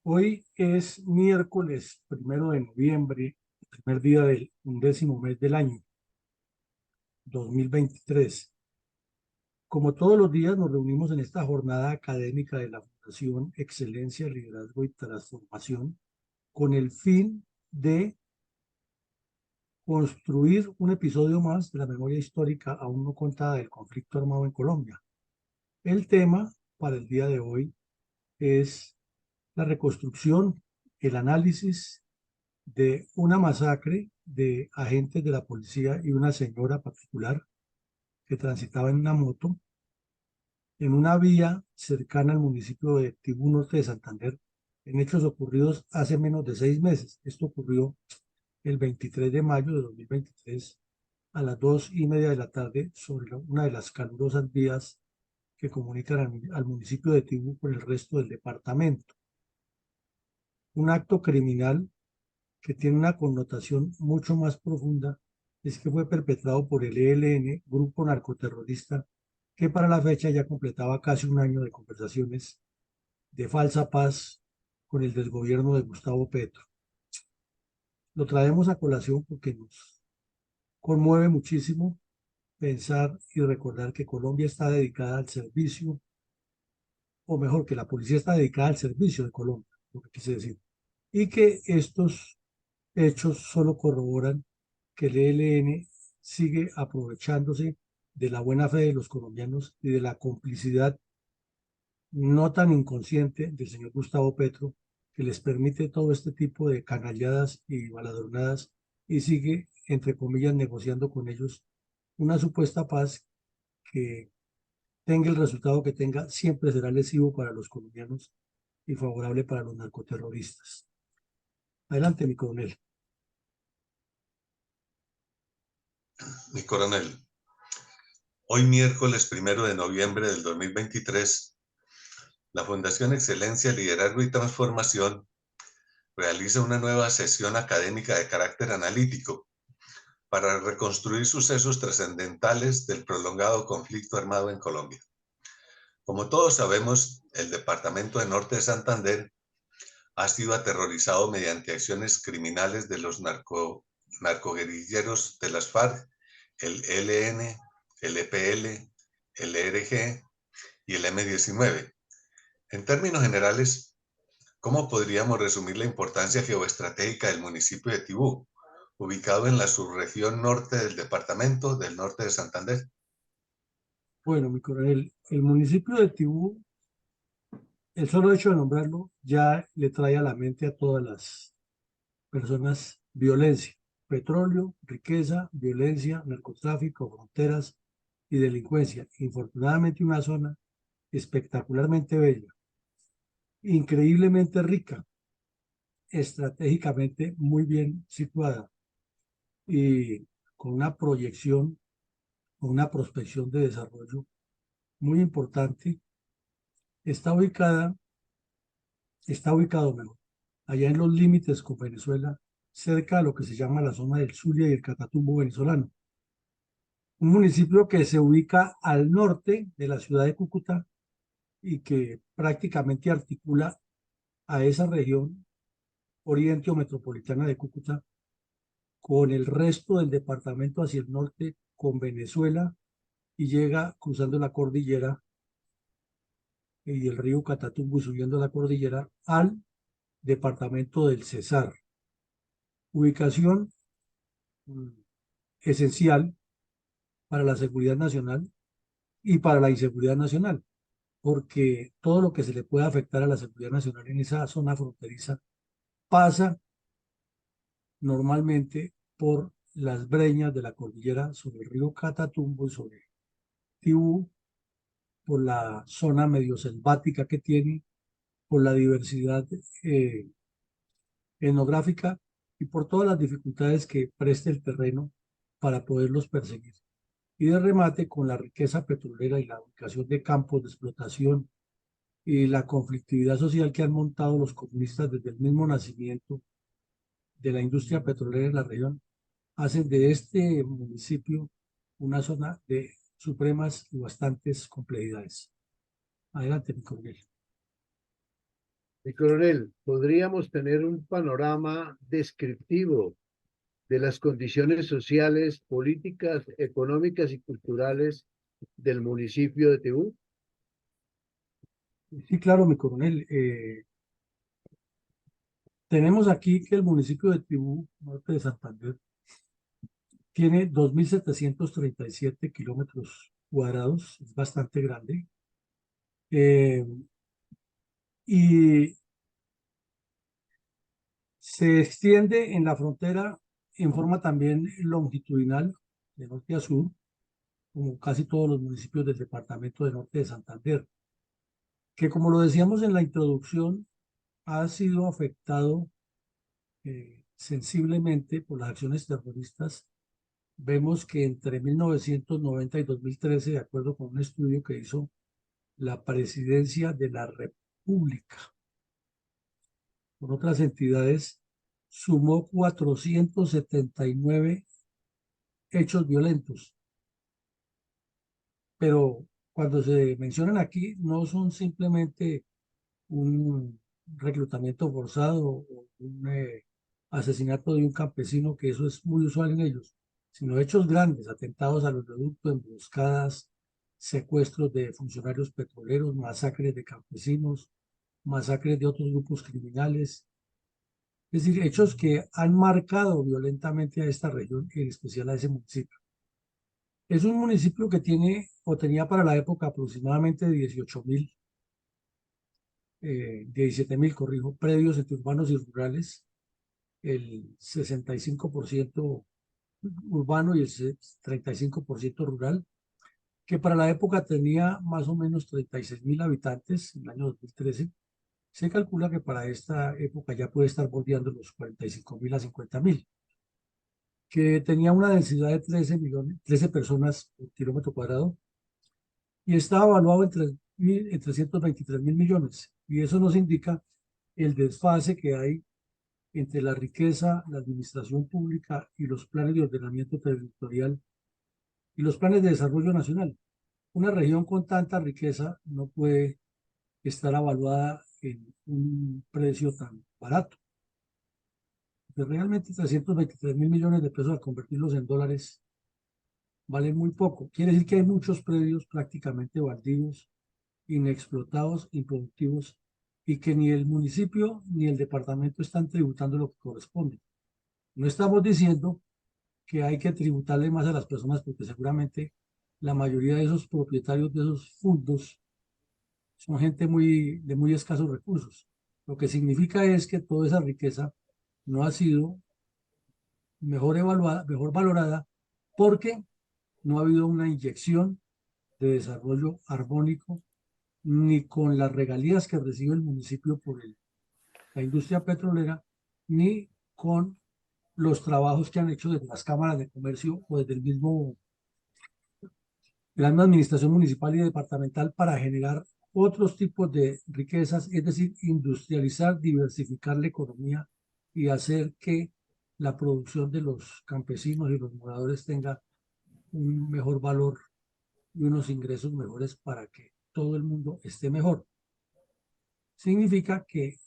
Hoy es miércoles 1 de noviembre, el primer día del 11º mes del año 2023. Como todos los días, nos reunimos en esta jornada académica de la Fundación Excelencia, Liderazgo y Transformación con el fin de construir un episodio más de la memoria histórica aún no contada del conflicto armado en Colombia. El tema para el día de hoy es la reconstrucción, el análisis de una masacre de agentes de la policía y una señora particular que transitaba en una moto en una vía cercana al municipio de Tibú, norte de Santander, en hechos ocurridos hace menos de 6 meses. Esto ocurrió el 23 de mayo de 2023 a las 2:30 de la tarde sobre una de las calurosas vías que comunican al municipio de Tibú con el resto del departamento. Un acto criminal que tiene una connotación mucho más profunda, es que fue perpetrado por el ELN, grupo narcoterrorista, que para la fecha ya completaba casi un año de conversaciones de falsa paz con el desgobierno de Gustavo Petro. Lo traemos a colación porque nos conmueve muchísimo pensar y recordar que Colombia está dedicada al servicio, o mejor, que la policía está dedicada al servicio de Colombia, lo que quise decir, y que estos hechos solo corroboran que el ELN sigue aprovechándose de la buena fe de los colombianos y de la complicidad no tan inconsciente del señor Gustavo Petro, que les permite todo este tipo de canalladas y baladronadas y sigue, entre comillas, negociando con ellos una supuesta paz que tenga el resultado que tenga, siempre será lesivo para los colombianos y favorable para los narcoterroristas. Adelante, mi coronel. Mi coronel, hoy miércoles 1 de noviembre del 2023, la Fundación Excelencia, Liderazgo y Transformación realiza una nueva sesión académica de carácter analítico para reconstruir sucesos trascendentales del prolongado conflicto armado en Colombia. Como todos sabemos, el departamento de Norte de Santander ha sido aterrorizado mediante acciones criminales de los narcoguerrilleros de las FARC, el ELN, el EPL, el ERG y el M-19. En términos generales, ¿cómo podríamos resumir la importancia geoestratégica del municipio de Tibú, ubicado en la subregión norte del departamento del Norte de Santander? Bueno, mi coronel, el municipio de Tibú, el solo hecho de nombrarlo ya le trae a la mente a todas las personas violencia, petróleo, riqueza, violencia, narcotráfico, fronteras y delincuencia. Infortunadamente una zona espectacularmente bella, increíblemente rica, estratégicamente muy bien situada y con una proyección, con una prospección de desarrollo muy importante. Está ubicado mejor, allá en los límites con Venezuela, cerca de lo que se llama la zona del Zulia y el Catatumbo venezolano. Un municipio que se ubica al norte de la ciudad de Cúcuta y que prácticamente articula a esa región oriente o metropolitana de Cúcuta con el resto del departamento hacia el norte, con Venezuela, y llega cruzando la cordillera y el río Catatumbo y subiendo la cordillera al departamento del Cesar. Ubicación mm, esencial para la seguridad nacional y para la inseguridad nacional, porque todo lo que se le pueda afectar a la seguridad nacional en esa zona fronteriza pasa normalmente por las breñas de la cordillera sobre el río Catatumbo y sobre Tibú, por la zona medio selvática que tiene, por la diversidad eh, etnográfica y por todas las dificultades que presta el terreno para poderlos perseguir. Y de remate con la riqueza petrolera y la ubicación de campos de explotación y la conflictividad social que han montado los comunistas desde el mismo nacimiento de la industria petrolera en la región, hacen de este municipio una zona de supremas y bastantes complejidades. Adelante, mi coronel. Mi coronel, ¿podríamos tener un panorama descriptivo de las condiciones sociales, políticas, económicas y culturales del municipio de Tibú? Sí, claro, mi coronel. Tenemos aquí que el municipio de Tibú, norte de Santander, tiene 2.737 kilómetros cuadrados, es bastante grande. eh, y se extiende en la frontera en forma también longitudinal, de norte a sur, como casi todos los municipios del departamento de norte de Santander, que como lo decíamos en la introducción, ha sido afectado sensiblemente por las acciones terroristas. Vemos que entre 1990 y 2013, de acuerdo con un estudio que hizo la Presidencia de la República con otras entidades, sumó 479 hechos violentos. Pero cuando se mencionan aquí, no son simplemente un reclutamiento forzado o un asesinato de un campesino, que eso es muy usual en ellos, sino hechos grandes, atentados a los reductos, emboscadas, secuestros de funcionarios petroleros, masacres de campesinos, masacres de otros grupos criminales, es decir, hechos que han marcado violentamente a esta región y en especial a ese municipio. Es un municipio que tiene o tenía para la época aproximadamente 18.000 17.000, corrijo, predios entre urbanos y rurales, el 65% urbano y el 35% rural, que para la época tenía más o menos 36.000 habitantes en el año 2013. Se calcula que para esta época ya puede estar bordeando los 45.000 a 50.000, que tenía una densidad de 13 millones, 13 personas por kilómetro cuadrado y estaba evaluado en 323.000 millones. Y eso nos indica el desfase que hay entre la riqueza, la administración pública y los planes de ordenamiento territorial y los planes de desarrollo nacional. Una región con tanta riqueza no puede estar evaluada en un precio tan barato. Porque realmente 323.000 millones de pesos al convertirlos en dólares valen muy poco. Quiere decir que hay muchos predios prácticamente baldíos, inexplotados, improductivos, y que ni el municipio ni el departamento están tributando lo que corresponde. No estamos diciendo que hay que tributarle más a las personas, porque seguramente la mayoría de esos propietarios de esos fondos son gente de muy escasos recursos. Lo que significa es que toda esa riqueza no ha sido mejor evaluada, mejor valorada, porque no ha habido una inyección de desarrollo armónico, ni con las regalías que recibe el municipio por la industria petrolera, ni con los trabajos que han hecho desde las cámaras de comercio o desde el mismo, la misma administración municipal y departamental para generar otros tipos de riquezas, es decir, industrializar, diversificar la economía y hacer que la producción de los campesinos y los moradores tenga un mejor valor y unos ingresos mejores para que todo el mundo esté mejor. Significa que,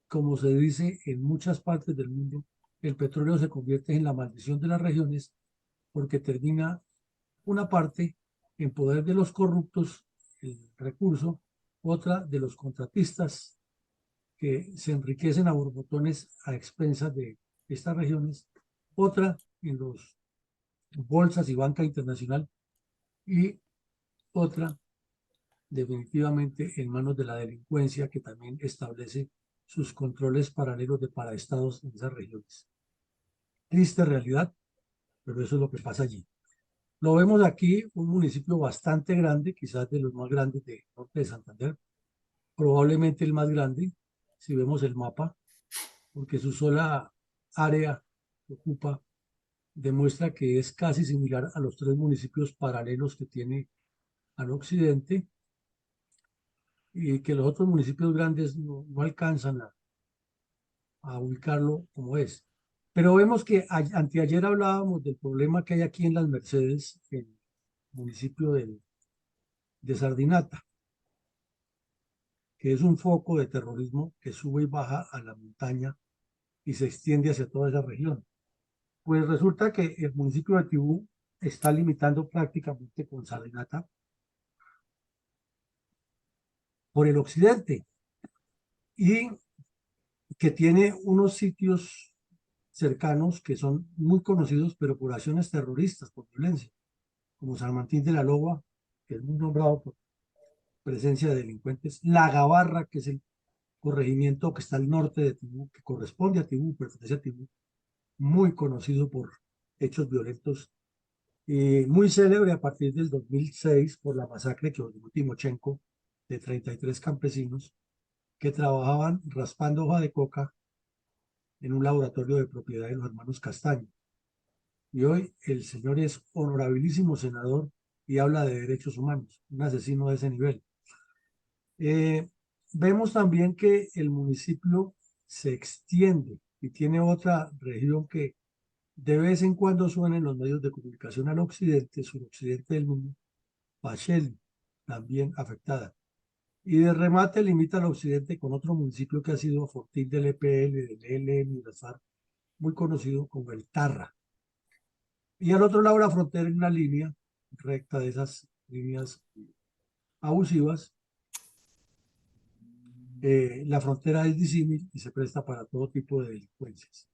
como se dice en muchas partes del mundo, el petróleo se convierte en la maldición de las regiones porque termina una parte en poder de los corruptos, el recurso, otra de los contratistas que se enriquecen a borbotones a expensas de estas regiones, otra en los bolsas y banca internacional y otra definitivamente en manos de la delincuencia, que también establece sus controles paralelos de paraestados en esas regiones. Triste realidad, pero eso es lo que pasa allí. Lo vemos aquí, un municipio bastante grande, quizás de los más grandes de norte de Santander, probablemente el más grande, si vemos el mapa, porque su sola área que ocupa demuestra que es casi similar a los tres municipios paralelos que tiene al occidente y que los otros municipios grandes no alcanzan a ubicarlo como es. Pero vemos que anteayer hablábamos del problema que hay aquí en Las Mercedes, en el municipio de Sardinata. que es un foco de terrorismo que sube y baja a la montaña y se extiende hacia toda esa región. Pues resulta que el municipio de Tibú está limitando prácticamente con Salinata por el occidente y que tiene unos sitios cercanos que son muy conocidos, pero por acciones terroristas, por violencia, como San Martín de la Loba, que es muy nombrado por presencia de delincuentes, La Gabarra, que es el corregimiento que está al norte de Tibú, que corresponde a Tibú, pertenece a Tibú, muy conocido por hechos violentos, muy célebre a partir del 2006 por la masacre que ordenó Timochenko de 33 campesinos que trabajaban raspando hoja de coca en un laboratorio de propiedad de los hermanos Castaño. Y hoy el señor es honorabilísimo senador y habla de derechos humanos, un asesino de ese nivel. Vemos también que el municipio se extiende y tiene otra región que de vez en cuando suena en los medios de comunicación al occidente, suroccidente del mundo, Pacheli, también afectada. Y de remate limita al occidente con otro municipio que ha sido fortín del EPL, del ELN y de las FARC, muy conocido como el Tarra. Y al otro lado de la frontera, en una línea recta de esas líneas abusivas, la frontera es disímil y se presta para todo tipo de delincuencias.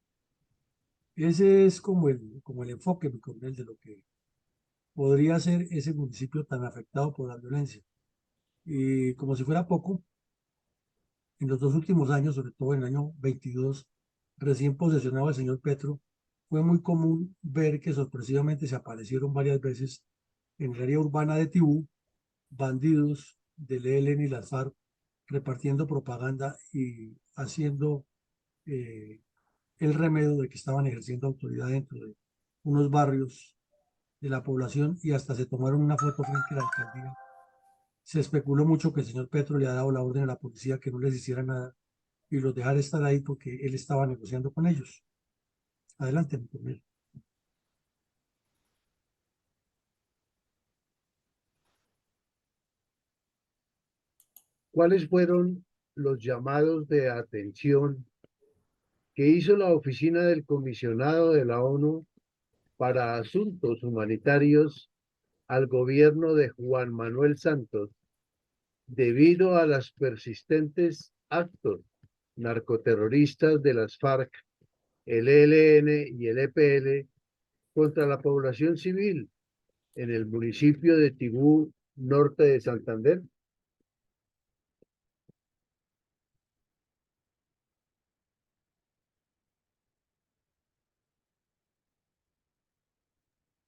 Ese es como el enfoque, mi coronel, de lo que podría ser ese municipio tan afectado por la violencia. Y como si fuera poco, en los dos últimos años, sobre todo en el año 22, recién posesionado el señor Petro, fue muy común ver que sorpresivamente se aparecieron varias veces en el área urbana de Tibú bandidos del ELN y las FARC repartiendo propaganda y haciendo el remedio de que estaban ejerciendo autoridad dentro de unos barrios de la población y hasta se tomaron una foto frente a la alcaldía. Se especuló mucho que el señor Petro le ha dado la orden a la policía que no les hiciera nada y los dejara estar ahí porque él estaba negociando con ellos. Adelante, mi coronel. ¿Cuáles fueron los llamados de atención que hizo la Oficina del Comisionado de la ONU para Asuntos Humanitarios al gobierno de Juan Manuel Santos debido a los persistentes actos narcoterroristas de las FARC, el ELN y el EPL contra la población civil en el municipio de Tibú, norte de Santander?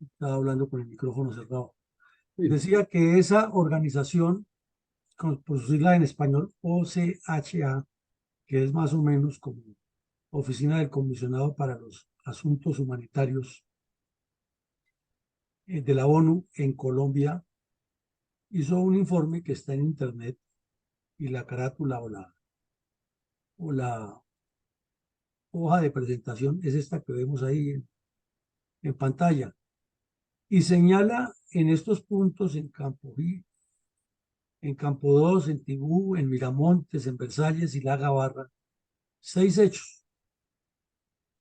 Estaba hablando con el micrófono cerrado. Sí. Decía que esa organización, por su sigla en español, OCHA, que es más o menos como Oficina del Comisionado para los Asuntos Humanitarios de la ONU en Colombia, hizo un informe que está en internet y la carátula o la hoja de presentación es esta que vemos ahí en pantalla y señala en estos puntos en Campo 2, en Tibú, en Miramontes, en Versalles y La Gabarra, 6 hechos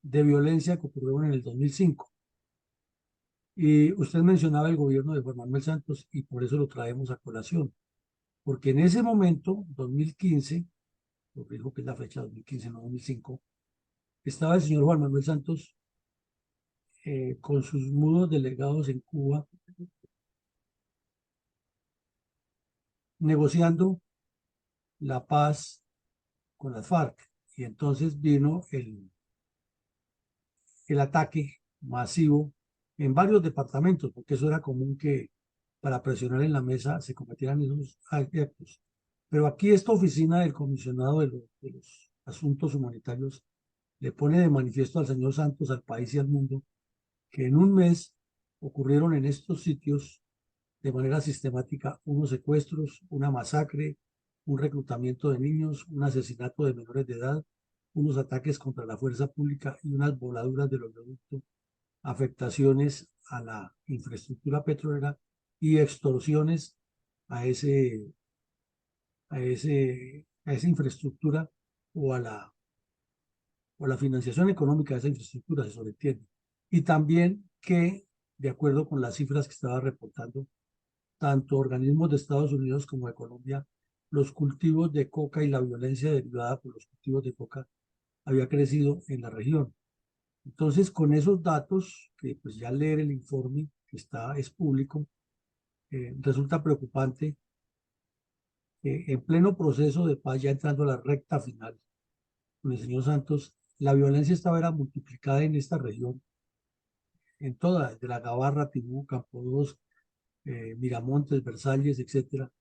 de violencia que ocurrieron en el 2005. Y usted mencionaba el gobierno de Juan Manuel Santos y por eso lo traemos a colación, porque en ese momento, 2015, lo que dijo que es la fecha 2015, no 2005, estaba el señor Juan Manuel Santos con sus mudos delegados en Cuba negociando la paz con las FARC. Y entonces vino el ataque masivo en varios departamentos, porque eso era común que para presionar en la mesa se cometieran esos actos. Pero aquí esta oficina del comisionado de los asuntos humanitarios le pone de manifiesto al señor Santos, al país y al mundo, que en un mes ocurrieron en estos sitios de manera sistemática unos secuestros, una masacre, un reclutamiento de niños, un asesinato de menores de edad, unos ataques contra la fuerza pública y unas voladuras de los productos, afectaciones a la infraestructura petrolera y extorsiones a a esa infraestructura o a la financiación económica de esa infraestructura, se sobreentiende. Y también que, de acuerdo con las cifras que estaba reportando tanto organismos de Estados Unidos como de Colombia, los cultivos de coca y la violencia derivada por los cultivos de coca había crecido en la región. Entonces, con esos datos, que pues ya leer el informe que es público, resulta preocupante que en pleno proceso de paz, ya entrando a la recta final, con el señor Santos, la violencia estaba era multiplicada en esta región, en toda, desde la Gabarra, Tibú, Campo 2, Miramontes, Versalles, etcétera.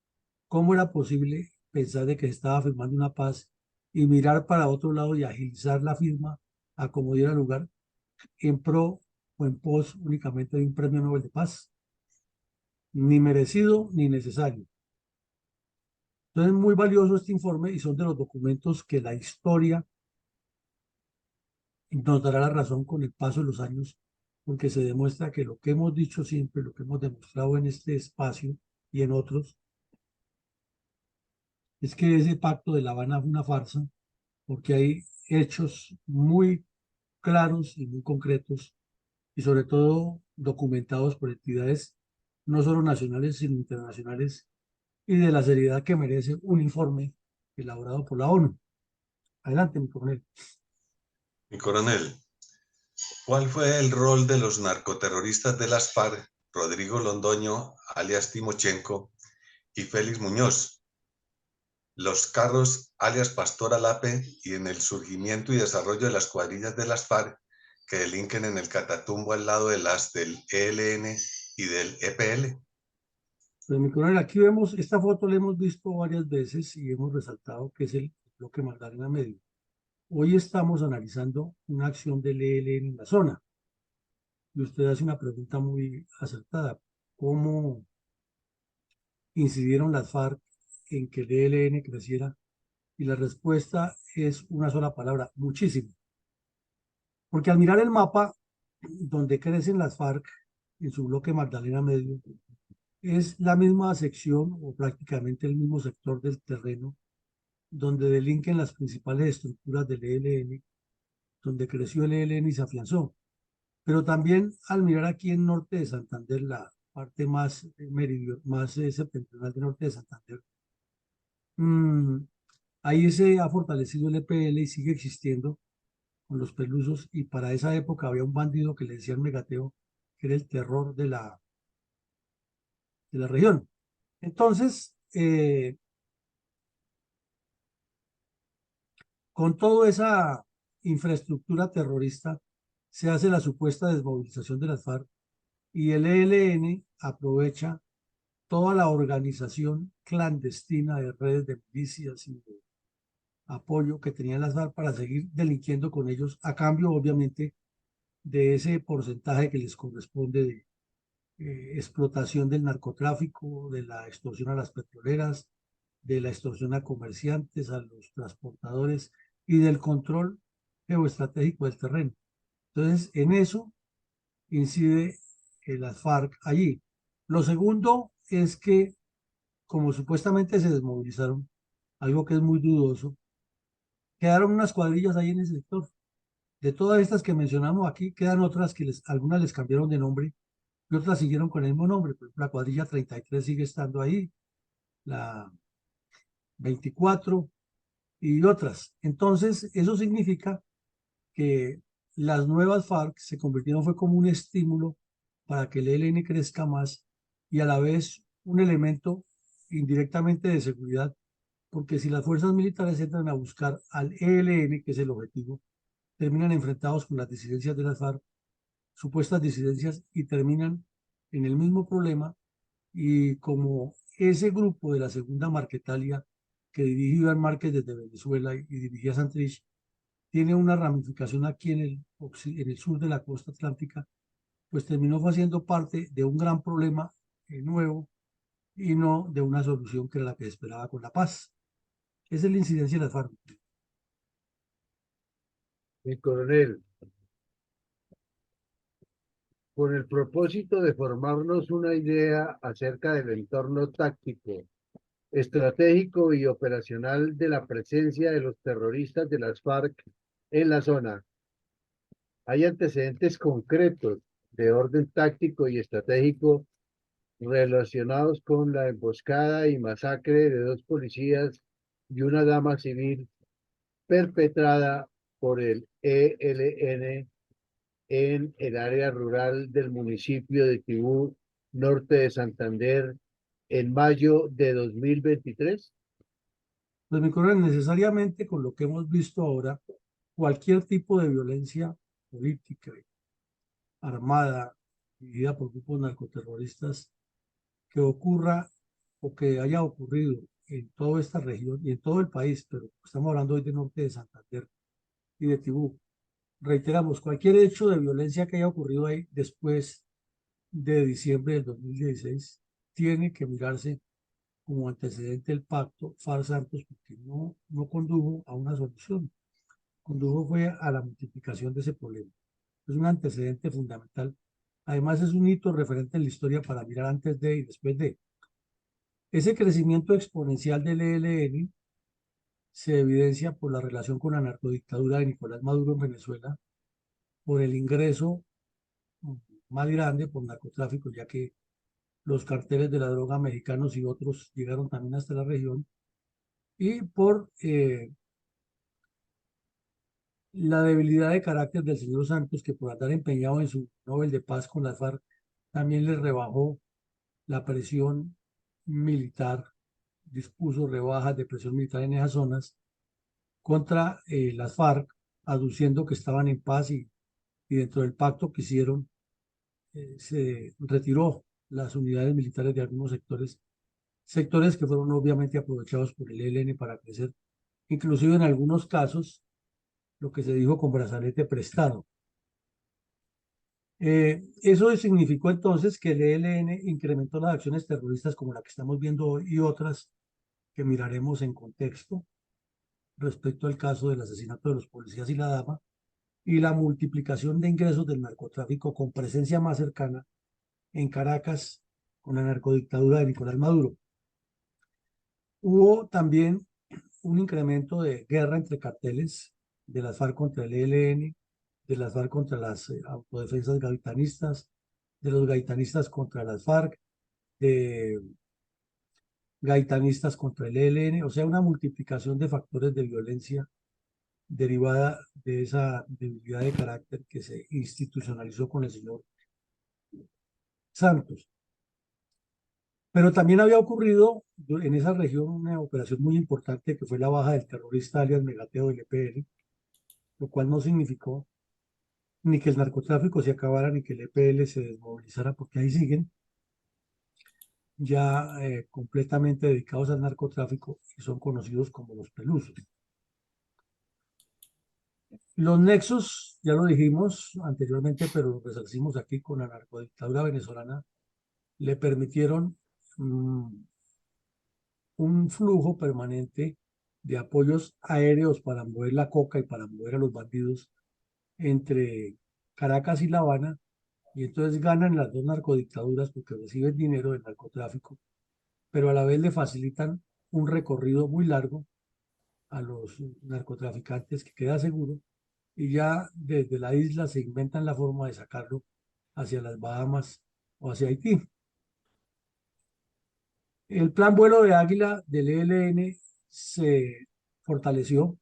¿Cómo era posible pensar de que se estaba firmando una paz y mirar para otro lado y agilizar la firma a como diera lugar en pro o en pos únicamente de un premio Nobel de Paz? Ni merecido ni necesario. Entonces, muy valioso este informe y son de los documentos que la historia nos dará la razón con el paso de los años, porque se demuestra que lo que hemos dicho siempre, lo que hemos demostrado en este espacio y en otros, es que ese pacto de La Habana fue una farsa, porque hay hechos muy claros y muy concretos y sobre todo documentados por entidades no solo nacionales, sino internacionales y de la seriedad que merece un informe elaborado por la ONU. Adelante, mi coronel. Mi coronel, ¿cuál fue el rol de los narcoterroristas de las FARC, Rodrigo Londoño, alias Timochenko, y Félix Muñoz, los Carros, alias Pastor Alape, y en el surgimiento y desarrollo de las cuadrillas de las FARC que delinquen en el Catatumbo al lado de las del ELN y del EPL? Pues, mi coronel, aquí vemos, esta foto la hemos visto varias veces y hemos resaltado que es el bloque Magdalena Medio. Hoy estamos analizando una acción del ELN en la zona y usted hace una pregunta muy acertada. ¿Cómo incidieron las FARC en que el ELN creciera? Y la respuesta es una sola palabra: muchísimo. Porque al mirar el mapa donde crecen las FARC en su bloque Magdalena Medio, es la misma sección o prácticamente el mismo sector del terreno donde delinquen las principales estructuras del ELN, donde creció el ELN y se afianzó. Pero también al mirar aquí en norte de Santander, la parte más más septentrional de norte de Santander, mmm, ahí se ha fortalecido el EPL y sigue existiendo con los pelusos, y para esa época había un bandido que le decían Megateo, que era el terror de la región. Entonces, con toda esa infraestructura terrorista, se hace la supuesta desmovilización de las FARC y el ELN aprovecha toda la organización clandestina de redes de milicias y de apoyo que tenían las FARC para seguir delinquiendo con ellos, a cambio, obviamente, de ese porcentaje que les corresponde de explotación del narcotráfico, de la extorsión a las petroleras, de la extorsión a comerciantes, a los transportadores y del control geoestratégico del terreno. Entonces, en eso incide las FARC allí. Lo segundo es que, como supuestamente se desmovilizaron, algo que es muy dudoso, quedaron unas cuadrillas ahí en ese sector. De todas estas que mencionamos aquí, quedan otras que algunas les cambiaron de nombre y otras siguieron con el mismo nombre. Por ejemplo, la cuadrilla 33 sigue estando ahí, la 24 y otras. Entonces, eso significa que las nuevas FARC se convirtieron, fue como un estímulo para que el ELN crezca más y a la vez un elemento indirectamente de seguridad, porque si las fuerzas militares entran a buscar al ELN, que es el objetivo, terminan enfrentados con las disidencias de las FARC, supuestas disidencias, y terminan en el mismo problema. Y como ese grupo de la segunda Marquetalia, que dirige Iván Márquez desde Venezuela y dirigía Santrich, tiene una ramificación aquí en el sur de la costa atlántica, pues terminó haciendo parte de un gran problema nuevo y no de una solución que era la que esperaba con la paz. Esa es la incidencia de las FARC. Mi coronel, con el propósito de formarnos una idea acerca del entorno táctico estratégico y operacional de la presencia de los terroristas de las FARC en la zona. Hay antecedentes concretos de orden táctico y estratégico relacionados con la emboscada y masacre de 2 policías y una dama civil perpetrada por el ELN en el área rural del municipio de Tibú, norte de Santander, en mayo de 2023. Pues mi coronel, necesariamente con lo que hemos visto ahora, cualquier tipo de violencia política, armada, dirigida por grupos narcoterroristas, que ocurra o que haya ocurrido en toda esta región y en todo el país, pero estamos hablando hoy de norte de Santander y de Tibú. Reiteramos, cualquier hecho de violencia que haya ocurrido ahí después de diciembre del 2016 tiene que mirarse como antecedente el pacto FARC-Santos, porque no condujo a una solución, condujo fue a la multiplicación de ese problema. Es un antecedente fundamental. Además, es un hito referente en la historia para mirar antes de y después de. Ese crecimiento exponencial del ELN se evidencia por la relación con la narcodictadura de Nicolás Maduro en Venezuela, por el ingreso más grande por narcotráfico, ya que los carteles de la droga mexicanos y otros llegaron también hasta la región, y por la debilidad de carácter del señor Santos, que por andar empeñado en su Nobel de Paz con las FARC, también le rebajó la presión militar, dispuso rebajas de presión militar en esas zonas contra las FARC, aduciendo que estaban en paz y dentro del pacto que hicieron se retiró las unidades militares de algunos sectores que fueron obviamente aprovechados por el ELN para crecer, inclusive en algunos casos lo que se dijo con brazalete prestado. Eso significó entonces que el ELN incrementó las acciones terroristas como la que estamos viendo hoy y otras que miraremos en contexto respecto al caso del asesinato de los policías y la dama, y la multiplicación de ingresos del narcotráfico con presencia más cercana en Caracas con la narcodictadura de Nicolás Maduro. Hubo también un incremento de guerra entre carteles de las FARC contra el ELN, de las FARC contra las autodefensas gaitanistas, de los gaitanistas contra las FARC, de gaitanistas contra el ELN, o sea, una multiplicación de factores de violencia derivada de esa debilidad de carácter que se institucionalizó con el señor Santos. Pero también había ocurrido en esa región una operación muy importante que fue la baja del terrorista alias Megateo del EPL, lo cual no significó ni que el narcotráfico se acabara ni que el EPL se desmovilizara, porque ahí siguen ya completamente dedicados al narcotráfico y son conocidos como los pelusos. Los nexos, ya lo dijimos anteriormente, pero lo resarcimos aquí con la narcodictadura venezolana, le permitieron un flujo permanente de apoyos aéreos para mover la coca y para mover a los bandidos entre Caracas y La Habana, y entonces ganan las dos narcodictaduras porque reciben dinero del narcotráfico, pero a la vez le facilitan un recorrido muy largo a los narcotraficantes que queda seguro, y ya desde la isla se inventan la forma de sacarlo hacia las Bahamas o hacia Haití. El plan vuelo de Águila del ELN se fortaleció,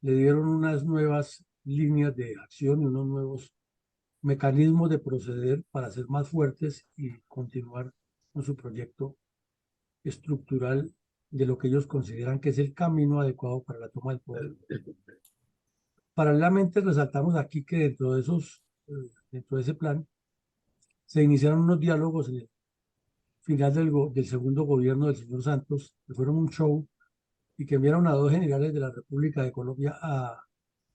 le dieron unas nuevas líneas de acción y unos nuevos mecanismos de proceder para ser más fuertes y continuar con su proyecto estructural de lo que ellos consideran que es el camino adecuado para la toma del poder. Paralelamente resaltamos aquí que dentro de ese plan se iniciaron unos diálogos en el final del segundo gobierno del señor Santos, que fueron un show y que enviaron a dos generales de la República de Colombia a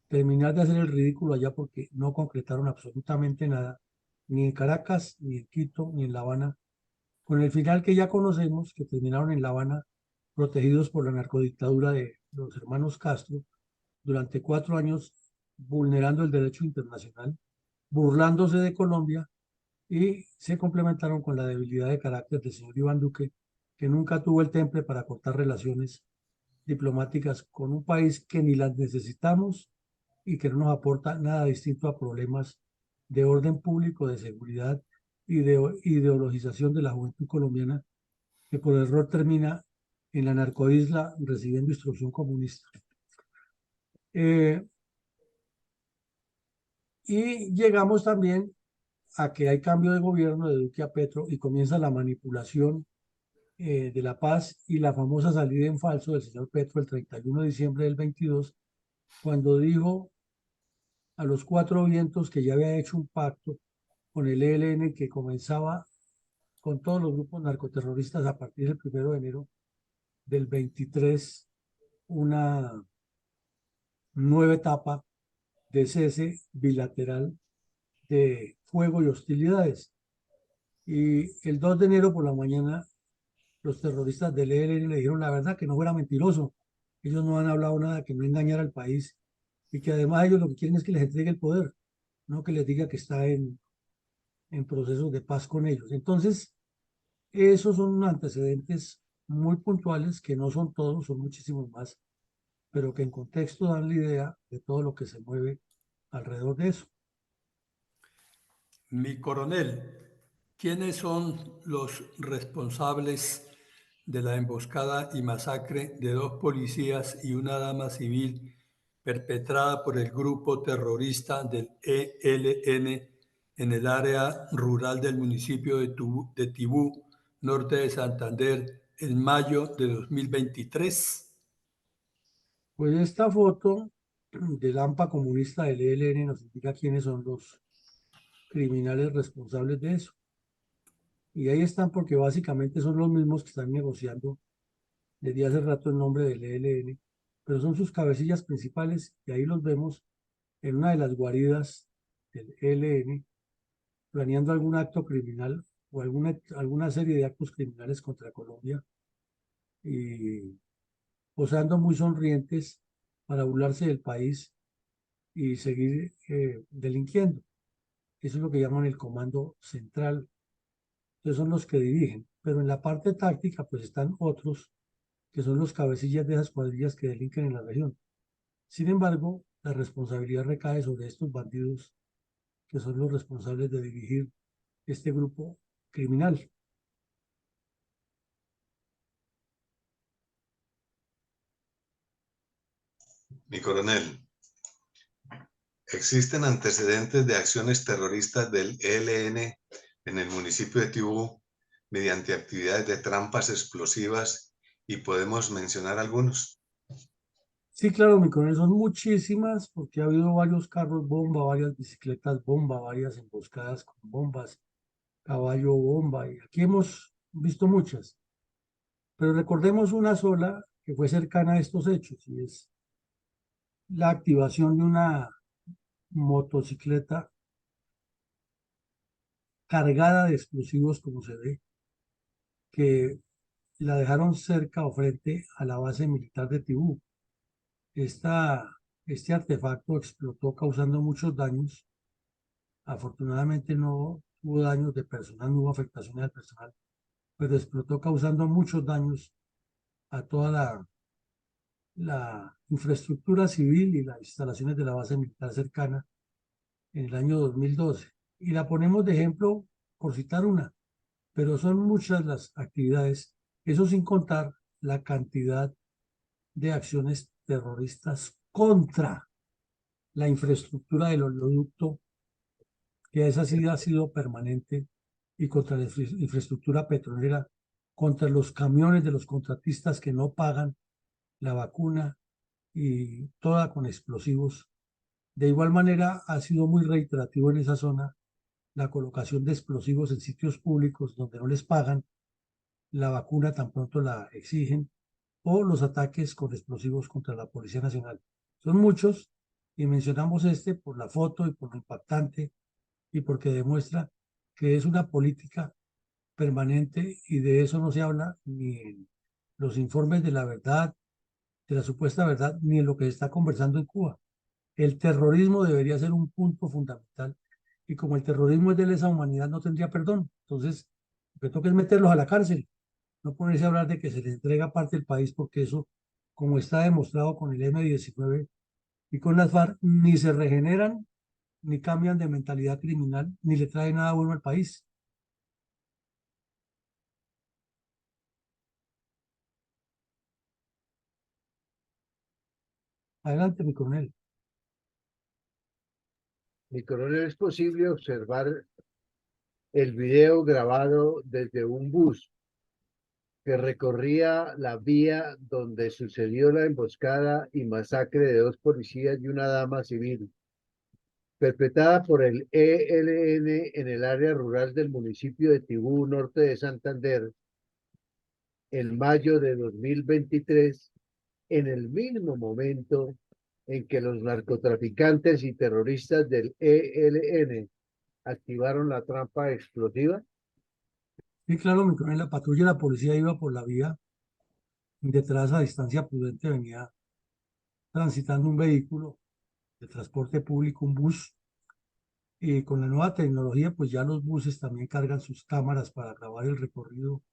terminar de hacer el ridículo allá porque no concretaron absolutamente nada, ni en Caracas, ni en Quito, ni en La Habana, con el final que ya conocemos, que terminaron en La Habana protegidos por la narcodictadura de los hermanos Castro durante 4 años, vulnerando el derecho internacional, burlándose de Colombia, y se complementaron con la debilidad de carácter del señor Iván Duque, que nunca tuvo el temple para cortar relaciones diplomáticas con un país que ni las necesitamos y que no nos aporta nada distinto a problemas de orden público, de seguridad y de ideologización de la juventud colombiana, que por error termina en la narcoisla recibiendo instrucción comunista. Y llegamos también a que hay cambio de gobierno de Duque a Petro y comienza la manipulación de la paz y la famosa salida en falso del señor Petro el 31 de diciembre del 22, cuando dijo a los cuatro vientos que ya había hecho un pacto con el ELN que comenzaba con todos los grupos narcoterroristas a partir del 1 de enero del 23, una nueva etapa de cese bilateral de fuego y hostilidades. Y el 2 de enero por la mañana, los terroristas del ELN le dijeron la verdad, que no fuera mentiroso. Ellos no han hablado nada, que no engañara al país y que además ellos lo que quieren es que les entregue el poder, no que les diga que está en procesos de paz con ellos. Entonces, esos son antecedentes muy puntuales, que no son todos, son muchísimos más, pero que en contexto dan la idea de todo lo que se mueve alrededor de eso. Mi coronel, ¿quiénes son los responsables de la emboscada y masacre de 2 policías y una dama civil perpetrada por el grupo terrorista del ELN en el área rural del municipio de Tibú, norte de Santander, en mayo de 2023? Pues esta foto del AMPA comunista del ELN nos indica quiénes son los criminales responsables de eso. Y ahí están porque básicamente son los mismos que están negociando desde hace rato el nombre del ELN, pero son sus cabecillas principales y ahí los vemos en una de las guaridas del ELN planeando algún acto criminal o alguna serie de actos criminales contra Colombia y posando muy sonrientes para burlarse del país y seguir delinquiendo. Eso es lo que llaman el comando central. Entonces son los que dirigen, pero en la parte táctica pues están otros que son los cabecillas de esas cuadrillas que delinquen en la región. Sin embargo, la responsabilidad recae sobre estos bandidos que son los responsables de dirigir este grupo criminal. Mi coronel, ¿existen antecedentes de acciones terroristas del ELN en el municipio de Tibú mediante actividades de trampas explosivas y podemos mencionar algunos? Sí, claro, mi coronel, son muchísimas porque ha habido varios carros bomba, varias bicicletas bomba, varias emboscadas con bombas, caballo bomba, y aquí hemos visto muchas. Pero recordemos una sola que fue cercana a estos hechos y es la activación de una motocicleta cargada de explosivos, como se ve, que la dejaron cerca o frente a la base militar de Tibú. Este artefacto explotó causando muchos daños. Afortunadamente no hubo daños de personal, no hubo afectaciones al personal, pero explotó causando muchos daños a toda la infraestructura civil y las instalaciones de la base militar cercana en el año 2012. Y la ponemos de ejemplo por citar una, pero son muchas las actividades, eso sin contar la cantidad de acciones terroristas contra la infraestructura del oleoducto, que esa sí ha sido permanente, y contra la infraestructura petrolera, contra los camiones de los contratistas que no pagan la vacuna y toda con explosivos. De igual manera, ha sido muy reiterativo en esa zona la colocación de explosivos en sitios públicos donde no les pagan la vacuna tan pronto la exigen, o los ataques con explosivos contra la Policía Nacional. Son muchos y mencionamos este por la foto y por lo impactante y porque demuestra que es una política permanente y de eso no se habla ni en los informes de la verdad, de la supuesta verdad, ni en lo que se está conversando en Cuba. El terrorismo debería ser un punto fundamental y como el terrorismo es de lesa humanidad no tendría perdón. Entonces, lo que toca es meterlos a la cárcel no ponerse a hablar de que se le entrega parte del país, porque eso, como está demostrado con el M-19 y con las FARC, ni se regeneran, ni cambian de mentalidad criminal, ni le trae nada bueno al país. Adelante, mi coronel. Mi coronel, es posible observar el video grabado desde un bus que recorría la vía donde sucedió la emboscada y masacre de 2 policías y una dama civil, perpetrada por el ELN en el área rural del municipio de Tibú, norte de Santander, en mayo de 2023, en el mismo momento en que los narcotraficantes y terroristas del ELN activaron la trampa explosiva. Sí, claro, mi coronel, la patrulla de la policía iba por la vía, detrás a distancia prudente venía transitando un vehículo de transporte público, un bus, y con la nueva tecnología, pues ya los buses también cargan sus cámaras para grabar el recorrido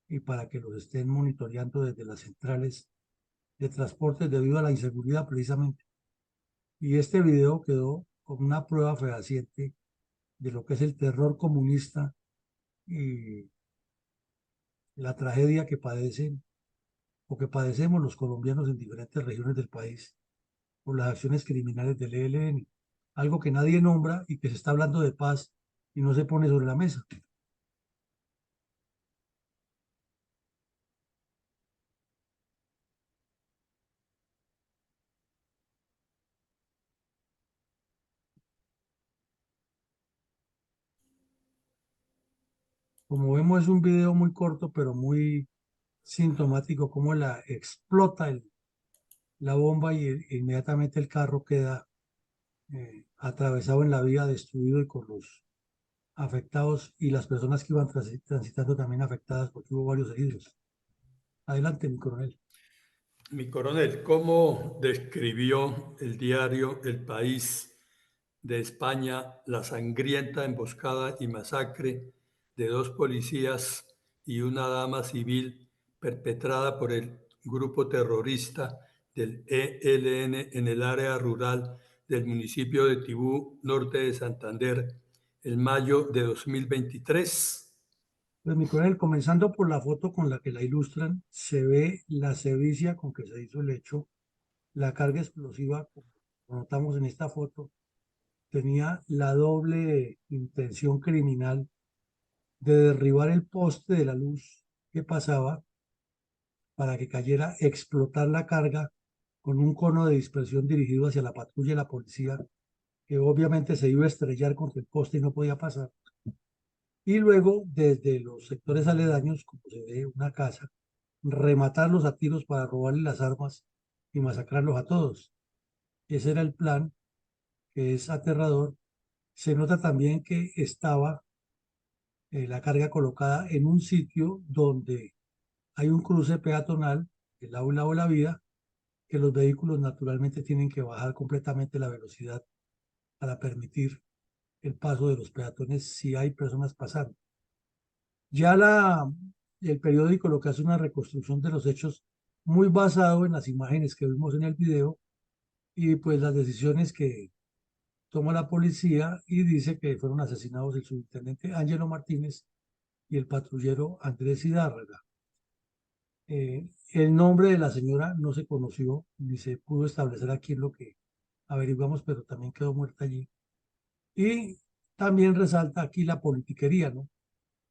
y para que los estén monitoreando desde las centrales de transporte debido a la inseguridad precisamente. Y este video quedó como una prueba fehaciente de lo que es el terror comunista y la tragedia que padecen o que padecemos los colombianos en diferentes regiones del país por las acciones criminales del ELN, algo que nadie nombra y que se está hablando de paz y no se pone sobre la mesa. Como vemos es un video muy corto pero muy sintomático como la explota la bomba y inmediatamente el carro queda atravesado en la vía, destruido y con los afectados y las personas que iban transitando también afectadas porque hubo varios heridos. Adelante, mi coronel. Mi coronel, ¿cómo describió el diario El País de España la sangrienta emboscada y masacre de 2 policías y una dama civil perpetrada por el grupo terrorista del ELN en el área rural del municipio de Tibú, norte de Santander, en mayo de 2023? Pues mi coronel, comenzando por la foto con la que la ilustran, se ve la sevicia con que se hizo el hecho, la carga explosiva, como notamos en esta foto, tenía la doble intención criminal de derribar el poste de la luz que pasaba para que cayera, explotar la carga con un cono de dispersión dirigido hacia la patrulla y la policía, que obviamente se iba a estrellar contra el poste y no podía pasar. Y luego, desde los sectores aledaños, como se ve una casa, rematarlos a tiros para robarle las armas y masacrarlos a todos. Ese era el plan, que es aterrador. Se nota también que estaba la carga colocada en un sitio donde hay un cruce peatonal, el aula o la vía, que los vehículos naturalmente tienen que bajar completamente la velocidad para permitir el paso de los peatones si hay personas pasando. Ya el periódico lo que hace una reconstrucción de los hechos muy basado en las imágenes que vimos en el video y pues las decisiones que toma la policía y dice que fueron asesinados el subintendente Ángelo Martínez y el patrullero Andrés Hidárraga. El nombre de la señora no se conoció ni se pudo establecer aquí en lo que averiguamos, pero también quedó muerta allí. Y también resalta aquí la politiquería, ¿no?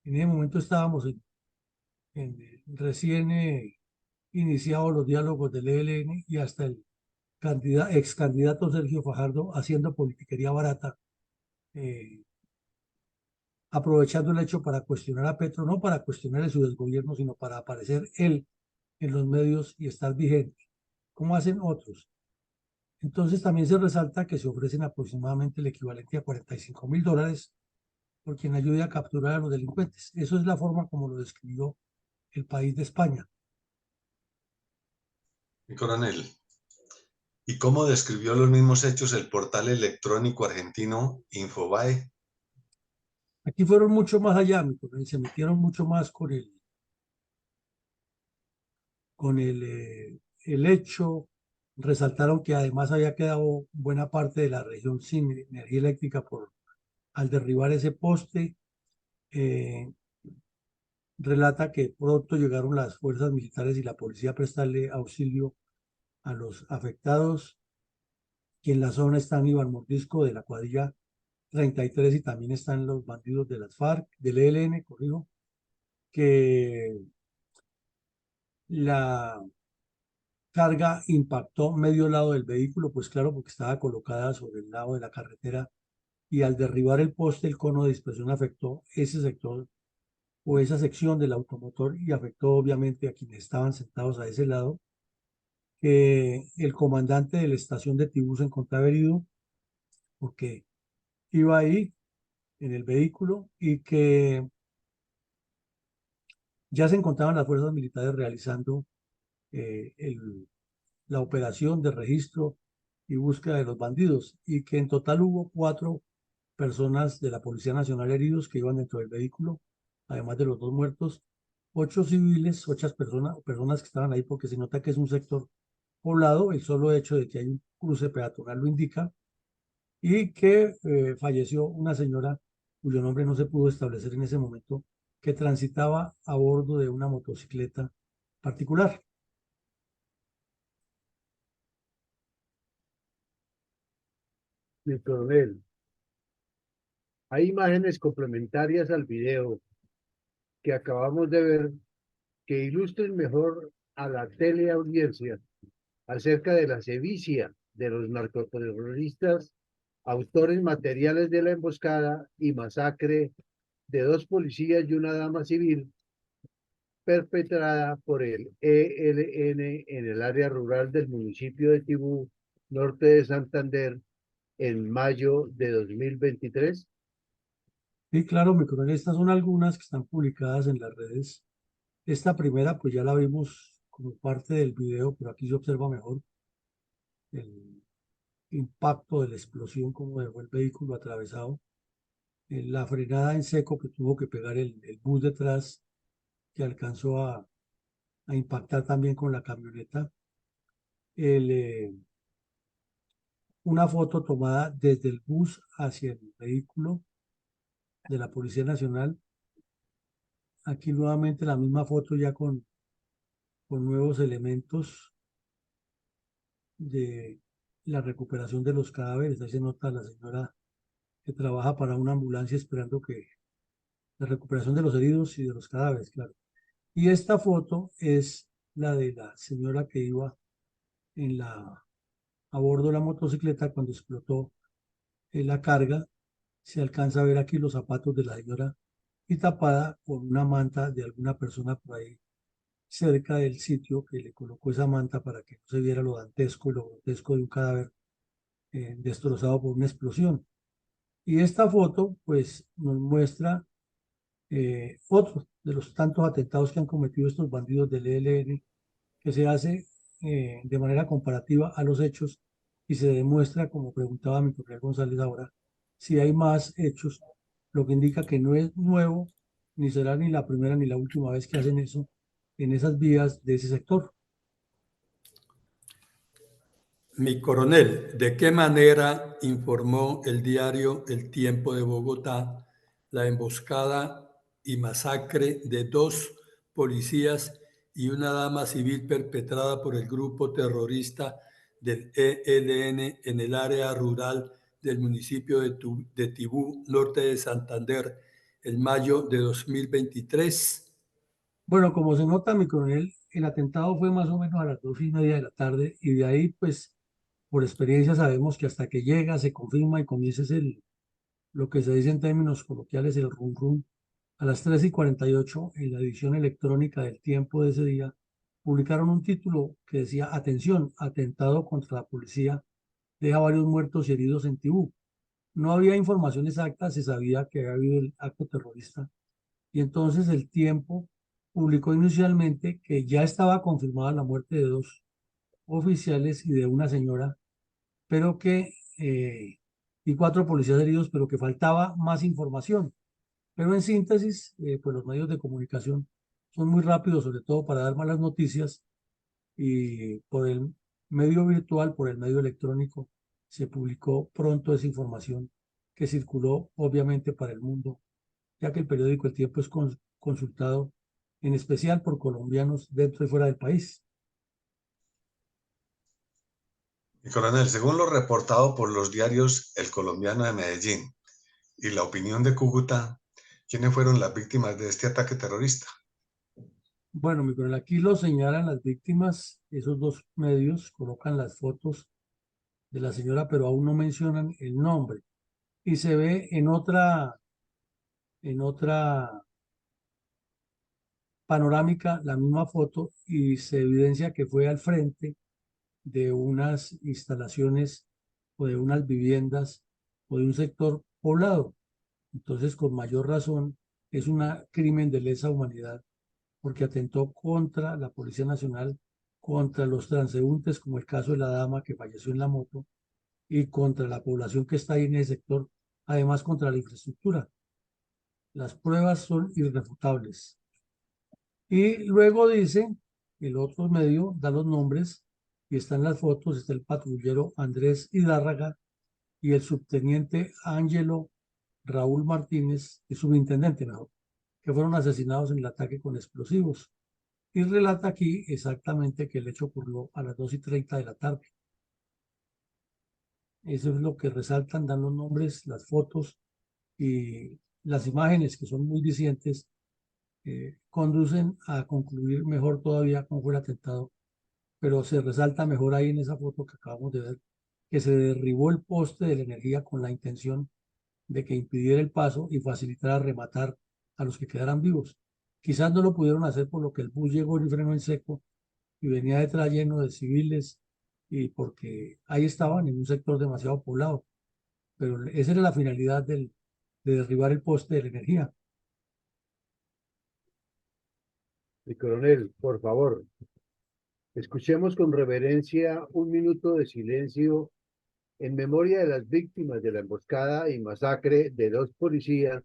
En ese momento estábamos recién iniciados los diálogos del ELN y hasta el ex candidato Sergio Fajardo haciendo politiquería barata, eh, aprovechando el hecho para cuestionar a Petro, no para cuestionarle su desgobierno, sino para aparecer él en los medios y estar vigente, como hacen otros. Entonces también se resalta que se ofrecen aproximadamente el equivalente a $45.000 por quien ayude a capturar a los delincuentes. Eso es la forma como lo describió el País de España. Mi coronel, ¿y cómo describió los mismos hechos el portal electrónico argentino Infobae? Aquí fueron mucho más allá, se metieron mucho más con con el hecho. Resaltaron que además había quedado buena parte de la región sin energía eléctrica al derribar ese poste. Relata que pronto llegaron las fuerzas militares y la policía a prestarle auxilio a los afectados, que en la zona están Iván Mordisco de la cuadrilla 33 y también están los bandidos de las FARC, del ELN, corrijo, que la carga impactó medio lado del vehículo, pues claro, porque estaba colocada sobre el lado de la carretera y al derribar el poste, el cono de dispersión afectó ese sector o esa sección del automotor y afectó obviamente a quienes estaban sentados a ese lado. El comandante de la estación de Tibú se encontraba herido porque iba ahí en el vehículo y que ya se encontraban las fuerzas militares realizando la operación de registro y búsqueda de los bandidos y que en total hubo 4 personas de la Policía Nacional heridos que iban dentro del vehículo, además de los 2 muertos, 8 civiles, 8 personas que estaban ahí porque se nota que es un sector poblado, el solo hecho de que hay un cruce peatonal lo indica, y que falleció una señora cuyo nombre no se pudo establecer en ese momento, que transitaba a bordo de una motocicleta particular. Mi coronel, hay imágenes complementarias al video que acabamos de ver que ilustren mejor a la teleaudiencia acerca de la sevicia de los narcoterroristas, autores materiales de la emboscada y masacre de 2 policías y una dama civil perpetrada por el ELN en el área rural del municipio de Tibú, norte de Santander, en mayo de 2023. Y claro, mi coronel, estas son algunas que están publicadas en las redes. Esta primera, pues ya la vimos como parte del video, pero aquí se observa mejor el impacto de la explosión, como dejó el vehículo atravesado, la frenada en seco que tuvo que pegar el bus detrás, que alcanzó a impactar también con la camioneta. Una foto tomada desde el bus hacia el vehículo de la Policía Nacional. Aquí nuevamente la misma foto ya con nuevos elementos de la recuperación de los cadáveres. Ahí se nota la señora que trabaja para una ambulancia esperando que la recuperación de los heridos y de los cadáveres, claro. Y esta foto es la de la señora que iba a bordo de la motocicleta cuando explotó la carga. Se alcanza a ver aquí los zapatos de la señora y tapada con una manta de alguna persona por ahí cerca del sitio que le colocó esa manta para que no se viera lo dantesco y lo grotesco de un cadáver destrozado por una explosión. Y esta foto pues nos muestra otro de los tantos atentados que han cometido estos bandidos del ELN, que se hace de manera comparativa a los hechos y se demuestra, como preguntaba mi coronel González ahora, si hay más hechos, lo que indica que no es nuevo, ni será ni la primera ni la última vez que hacen eso en esas vías de ese sector. Mi coronel, ¿de qué manera informó el diario El Tiempo de Bogotá la emboscada y masacre de 2 policías y una dama civil perpetrada por el grupo terrorista del ELN en el área rural del municipio de Tibú, norte de Santander, en mayo de 2023? Bueno, como se nota, mi coronel, el atentado fue más o menos a las 2:30 de la tarde y de ahí, pues, por experiencia sabemos que hasta que llega, se confirma y comienza lo que se dice en términos coloquiales, el rum rum. A las 3:48, en la edición electrónica del Tiempo de ese día, publicaron un título que decía: atención, atentado contra la policía, deja varios muertos y heridos en Tibú. No había información exacta, se sabía que había habido el acto terrorista. Y entonces el Tiempo publicó inicialmente que ya estaba confirmada la muerte de 2 oficiales y de una señora, pero y 4 policías heridos, pero que faltaba más información. Pero en síntesis, pues los medios de comunicación son muy rápidos, sobre todo para dar malas noticias, y por el medio virtual, por el medio electrónico, se publicó pronto esa información que circuló obviamente para el mundo, ya que el periódico El Tiempo es consultado en especial por colombianos dentro y fuera del país. Mi coronel, según lo reportado por los diarios El Colombiano de Medellín y La Opinión de Cúcuta, ¿quiénes fueron las víctimas de este ataque terrorista? Bueno, mi coronel, aquí lo señalan las víctimas, esos dos medios colocan las fotos de la señora, pero aún no mencionan el nombre. Y se ve en otra panorámica la misma foto y se evidencia que fue al frente de unas instalaciones o de unas viviendas o de un sector poblado. Entonces, con mayor razón, es un crimen de lesa humanidad porque atentó contra la Policía Nacional, contra los transeúntes, como el caso de la dama que falleció en la moto, y contra la población que está ahí en ese sector, además contra la infraestructura. Las pruebas son irrefutables. Y luego dice, el otro medio da los nombres y están las fotos, está el patrullero Andrés Hidárraga y el subteniente Ángelo Raúl Martínez, el subintendente mejor, que fueron asesinados en el ataque con explosivos. Y relata aquí exactamente que el hecho ocurrió a las 2:30 de la tarde. Eso es lo que resaltan, dan los nombres, las fotos y las imágenes que son muy dicientes, conducen a concluir mejor todavía cómo fue el atentado, pero se resalta mejor ahí en esa foto que acabamos de ver, que se derribó el poste de la energía con la intención de que impidiera el paso y facilitara rematar a los que quedaran vivos. Quizás no lo pudieron hacer por lo que el bus llegó y frenó en seco y venía detrás lleno de civiles y porque ahí estaban en un sector demasiado poblado, pero esa era la finalidad de derribar el poste de la energía. Mi coronel, por favor, escuchemos con reverencia un minuto de silencio en memoria de las víctimas de la emboscada y masacre de 2 policías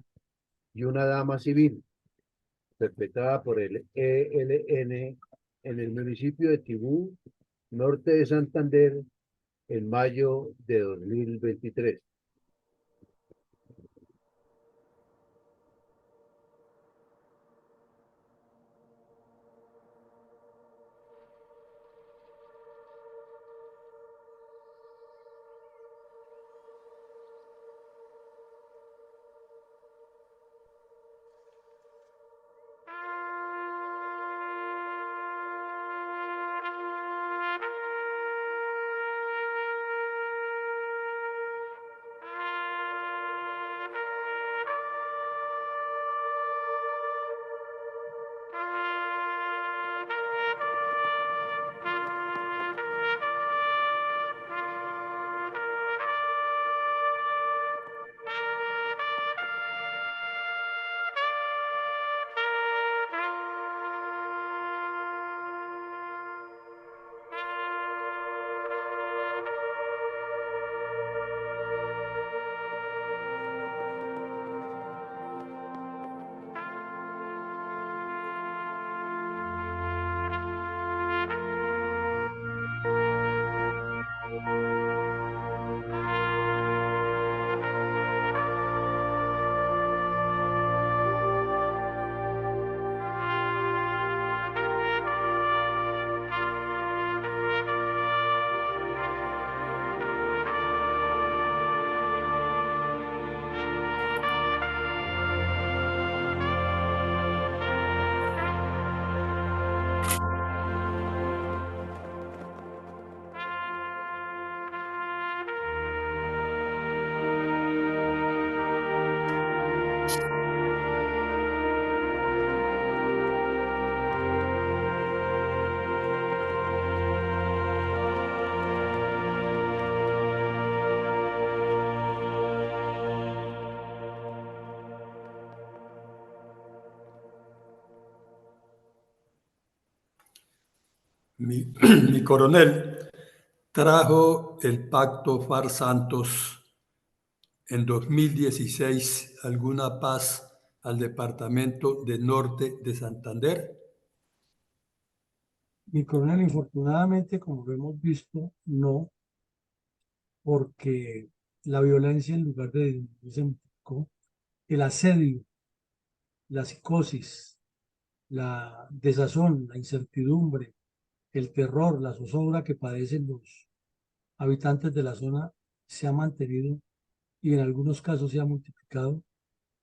y una dama civil, perpetrada por el ELN en el municipio de Tibú, norte de Santander, en mayo de 2023. Mi coronel, ¿trajo el pacto FARC-Santos en 2016 alguna paz al departamento de Norte de Santander? Mi coronel, infortunadamente, como lo hemos visto, no, porque la violencia en lugar de disminuir se multiplicó. El asedio, la psicosis, la desazón, la incertidumbre, el terror, la zozobra que padecen los habitantes de la zona se ha mantenido y en algunos casos se ha multiplicado.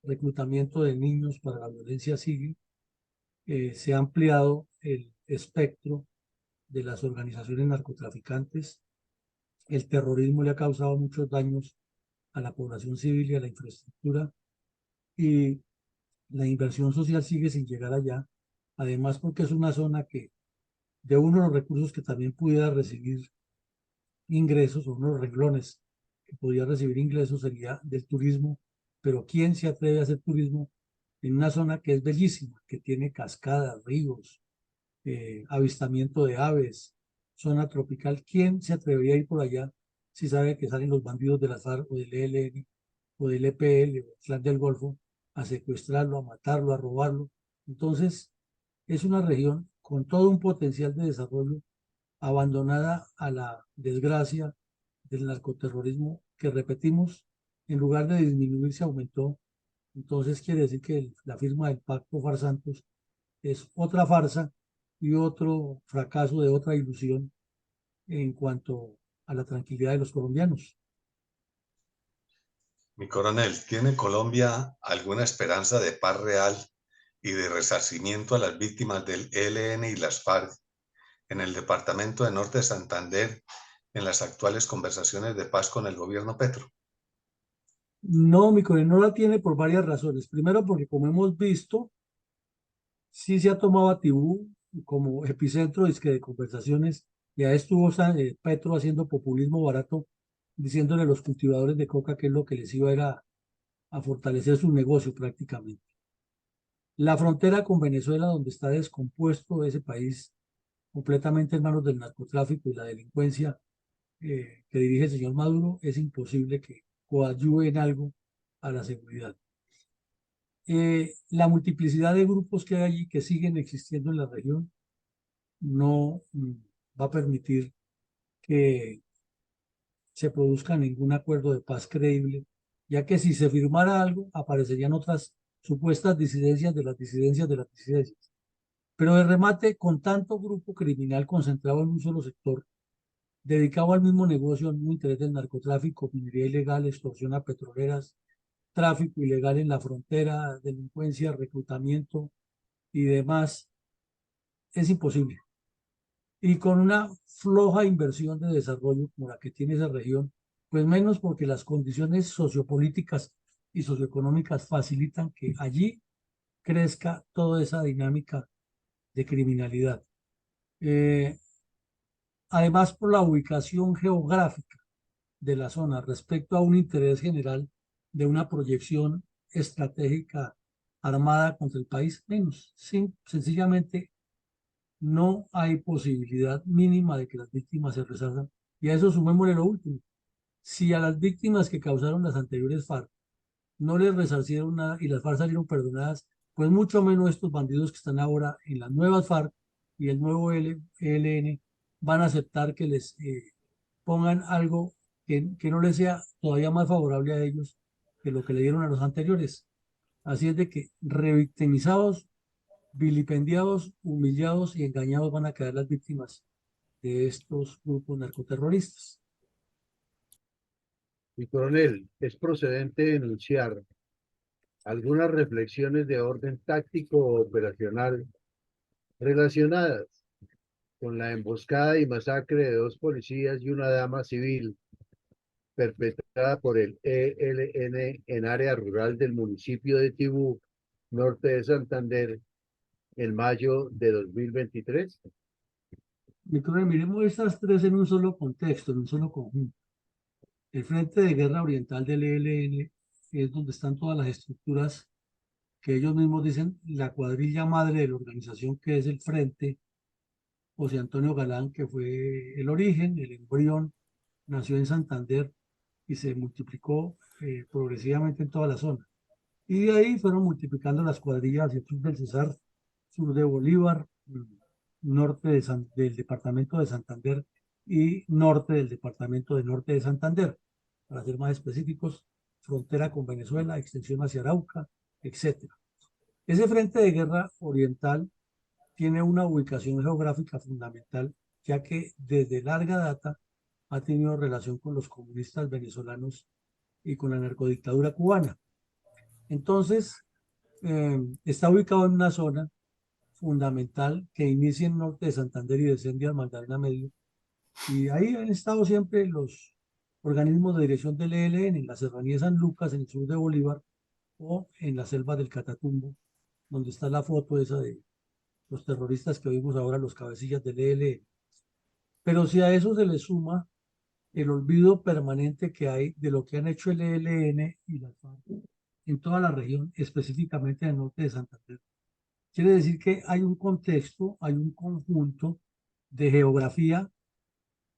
Reclutamiento de niños para la violencia sigue. Se ha ampliado el espectro de las organizaciones narcotraficantes. El terrorismo le ha causado muchos daños a la población civil y a la infraestructura y la inversión social sigue sin llegar allá. Además, porque es una zona que de uno de los recursos que también pudiera recibir ingresos o uno de los renglones que podría recibir ingresos sería del turismo, pero ¿quién se atreve a hacer turismo en una zona que es bellísima, que tiene cascadas, ríos, avistamiento de aves, zona tropical? ¿Quién se atrevería a ir por allá si sabe que salen los bandidos de la FARC o del ELN o del EPL o del Clan del Golfo a secuestrarlo, a matarlo, a robarlo? Entonces, es una región con todo un potencial de desarrollo abandonada a la desgracia del narcoterrorismo que, repetimos, en lugar de disminuir se aumentó. Entonces quiere decir que la firma del Pacto Farsantos es otra farsa y otro fracaso de otra ilusión en cuanto a la tranquilidad de los colombianos. Mi coronel, ¿tiene Colombia alguna esperanza de paz real y de resarcimiento a las víctimas del ELN y las FARC en el departamento de Norte de Santander en las actuales conversaciones de paz con el gobierno Petro? No, mi coronel, no la tiene por varias razones. Primero, porque como hemos visto, sí se ha tomado a Tibú como epicentro de conversaciones. Ya estuvo Petro haciendo populismo barato, diciéndole a los cultivadores de coca que es lo que les iba a, a fortalecer su negocio prácticamente. La frontera con Venezuela, donde está descompuesto ese país completamente en manos del narcotráfico y la delincuencia que dirige el señor Maduro, es imposible que coadyuve en algo a la seguridad. La multiplicidad de grupos que hay allí que siguen existiendo en la región no va a permitir que se produzca ningún acuerdo de paz creíble, ya que si se firmara algo, aparecerían otras supuestas disidencias de las disidencias de las disidencias. Pero de remate, con tanto grupo criminal concentrado en un solo sector, dedicado al mismo negocio, al mismo interés del narcotráfico, minería ilegal, extorsión a petroleras, tráfico ilegal en la frontera, delincuencia, reclutamiento y demás, es imposible. Y con una floja inversión de desarrollo como la que tiene esa región, pues menos, porque las condiciones sociopolíticas y socioeconómicas facilitan que allí crezca toda esa dinámica de criminalidad. Eh, Además, por la ubicación geográfica de la zona respecto a un interés general de una proyección estratégica armada contra el país, menos. Sencillamente no hay posibilidad mínima de que las víctimas se resalgan. Y a eso sumémosle lo último. Si a las víctimas que causaron las anteriores FARC no les resarcieron nada y las FARC salieron perdonadas, pues mucho menos estos bandidos que están ahora en las nuevas FARC y el nuevo ELN van a aceptar que les pongan algo que no les sea todavía más favorable a ellos que lo que le dieron a los anteriores. Así es de que revictimizados, vilipendiados, humillados y engañados van a quedar las víctimas de estos grupos narcoterroristas. Mi coronel, es procedente denunciar algunas reflexiones de orden táctico o operacional relacionadas con la emboscada y masacre de 2 policías y una dama civil perpetrada por el ELN en área rural del municipio de Tibú, norte de Santander, en mayo de 2023. Miremos estas tres en un solo contexto, en un solo conjunto. El Frente de Guerra Oriental del ELN es donde están todas las estructuras que ellos mismos dicen la cuadrilla madre de la organización, que es el Frente José Antonio Galán, que fue el origen, el embrión, nació en Santander y se multiplicó progresivamente en toda la zona. Y de ahí fueron multiplicando las cuadrillas hacia el sur del Cesar, sur de Bolívar, norte del departamento de Santander y norte del departamento de Norte de Santander. Para ser más específicos, frontera con Venezuela, extensión hacia Arauca, etc. Ese frente de guerra oriental tiene una ubicación geográfica fundamental, ya que desde larga data ha tenido relación con los comunistas venezolanos y con la narcodictadura cubana. Entonces, está ubicado en una zona fundamental que inicia en norte de Santander y desciende al Magdalena Medio. Y ahí han estado siempre los organismos de dirección del ELN, en la serranía de San Lucas, en el sur de Bolívar, o en la selva del Catatumbo, donde está la foto esa de los terroristas que oímos ahora, los cabecillas del ELN. Pero si a eso se le suma el olvido permanente que hay de lo que han hecho el ELN y la FARC en toda la región, específicamente en el norte de Santander, quiere decir que hay un contexto, hay un conjunto de geografía,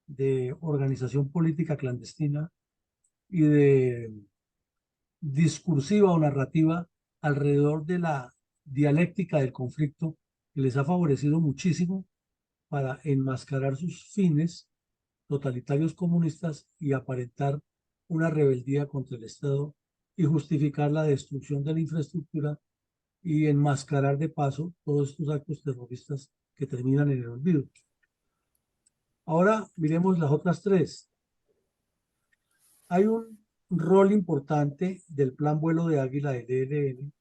de organización política clandestina y de discursiva o narrativa alrededor de la dialéctica del conflicto que les ha favorecido muchísimo para enmascarar sus fines totalitarios comunistas y aparentar una rebeldía contra el Estado y justificar la destrucción de la infraestructura y enmascarar de paso todos estos actos terroristas que terminan en el olvido. Ahora miremos las otras tres. Hay un rol importante del Plan Vuelo de Águila del ELN,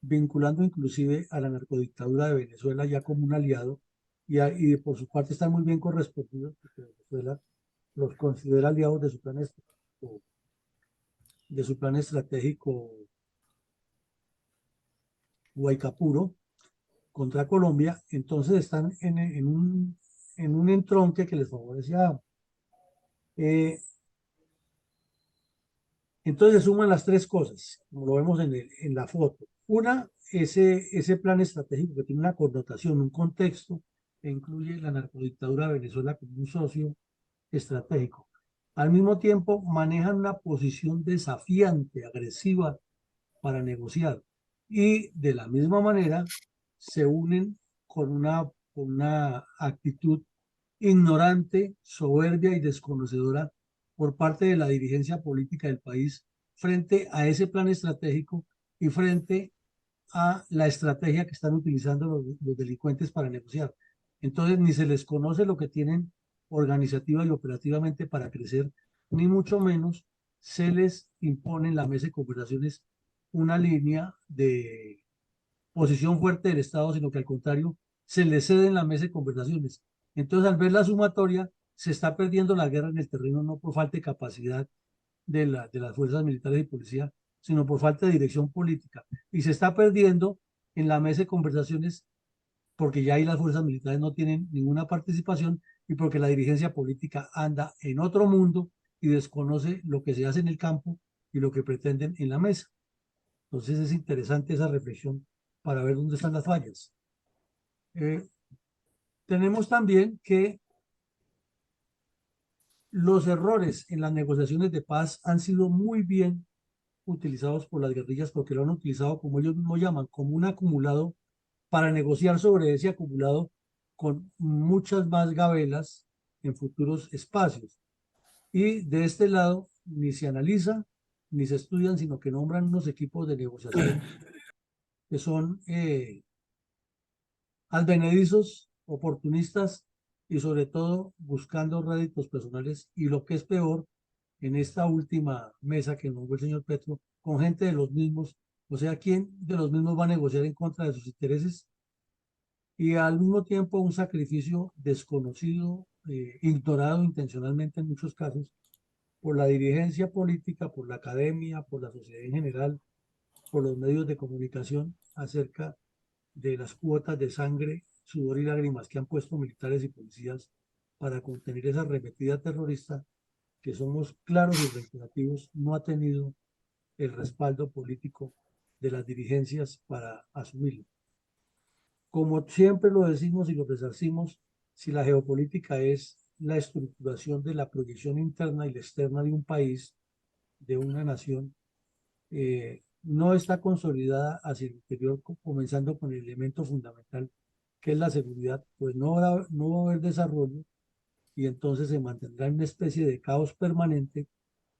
vinculando inclusive a la narcodictadura de Venezuela ya como un aliado, y por su parte están muy bien correspondidos, porque Venezuela los considera aliados de su plan estratégico Guaycapuro contra Colombia. Entonces están en un entronque que les favorece a ambos. Entonces se suman las tres cosas, como lo vemos en la foto. Una, ese plan estratégico que tiene una connotación, un contexto, que incluye la narcodictadura de Venezuela como un socio estratégico. Al mismo tiempo, manejan una posición desafiante, agresiva para negociar. Y de la misma manera, se unen con una actitud ignorante, soberbia y desconocedora por parte de la dirigencia política del país frente a ese plan estratégico y frente a la estrategia que están utilizando los delincuentes para negociar. Entonces, ni se les conoce lo que tienen organizativa y operativamente para crecer, ni mucho menos se les impone en la mesa de conversaciones una línea de posición fuerte del Estado, sino que al contrario, se les cede en la mesa de conversaciones. Entonces, al ver la sumatoria, se está perdiendo la guerra en el terreno, no por falta de capacidad de las fuerzas militares y policía, sino por falta de dirección política. Y se está perdiendo en la mesa de conversaciones porque ya ahí las fuerzas militares no tienen ninguna participación y porque la dirigencia política anda en otro mundo y desconoce lo que se hace en el campo y lo que pretenden en la mesa. Entonces es interesante esa reflexión para ver dónde están las fallas. Tenemos también que los errores en las negociaciones de paz han sido muy bien utilizados por las guerrillas porque lo han utilizado, como ellos mismos llaman, como un acumulado para negociar sobre ese acumulado con muchas más gabelas en futuros espacios. Y de este lado ni se analiza ni se estudian, sino que nombran unos equipos de negociación que son advenedizos, oportunistas y sobre todo buscando réditos personales y lo que es peor, en esta última mesa que nombró el señor Petro, con gente de los mismos, o sea, ¿quién de los mismos va a negociar en contra de sus intereses? Y al mismo tiempo un sacrificio desconocido, ignorado intencionalmente en muchos casos, por la dirigencia política, por la academia, por la sociedad en general, por los medios de comunicación acerca de las cuotas de sangre, sudor y lágrimas que han puesto militares y policías para contener esa arremetida terrorista que somos claros y reiterativos, no ha tenido el respaldo político de las dirigencias para asumirlo. Como siempre lo decimos y lo resarcimos, si la geopolítica es la estructuración de la proyección interna y la externa de un país, de una nación, no está consolidada hacia el interior, comenzando con el elemento fundamental que es la seguridad, pues no va a haber desarrollo y entonces se mantendrá en una especie de caos permanente.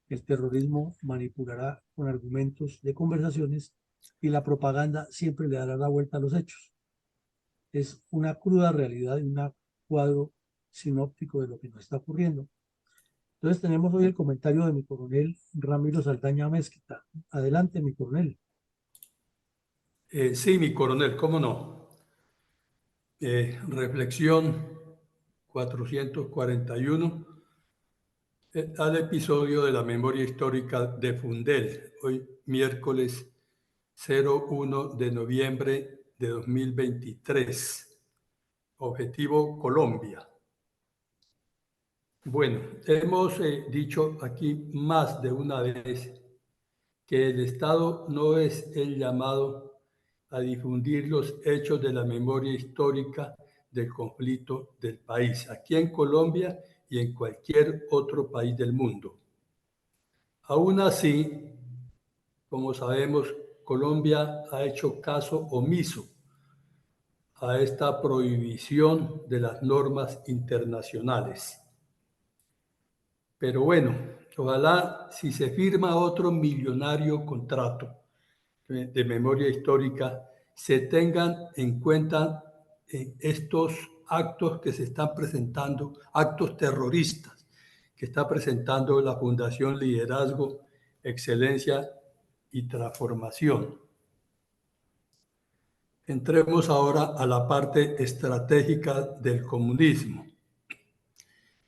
El terrorismo manipulará con argumentos de conversaciones y la propaganda siempre le dará la vuelta a los hechos. Es una cruda realidad y un cuadro sinóptico de lo que nos está ocurriendo. Entonces tenemos hoy el comentario de mi coronel Ramiro Saldaña Mezquita. Adelante, mi coronel. Sí, mi coronel, cómo no. Reflexión 441 al episodio de la memoria histórica de Fundel, hoy miércoles 01 de noviembre de 2023. Objetivo Colombia. Bueno, hemos dicho aquí más de una vez que el Estado no es el llamado a difundir los hechos de la memoria histórica del conflicto del país, aquí en Colombia y en cualquier otro país del mundo. Aún así, como sabemos, Colombia ha hecho caso omiso a esta prohibición de las normas internacionales. Pero bueno, ojalá si se firma otro millonario contrato de memoria histórica, se tengan en cuenta estos actos que se están presentando, actos terroristas que está presentando la Fundación Liderazgo, Excelencia y Transformación. Entremos ahora a la parte estratégica del comunismo.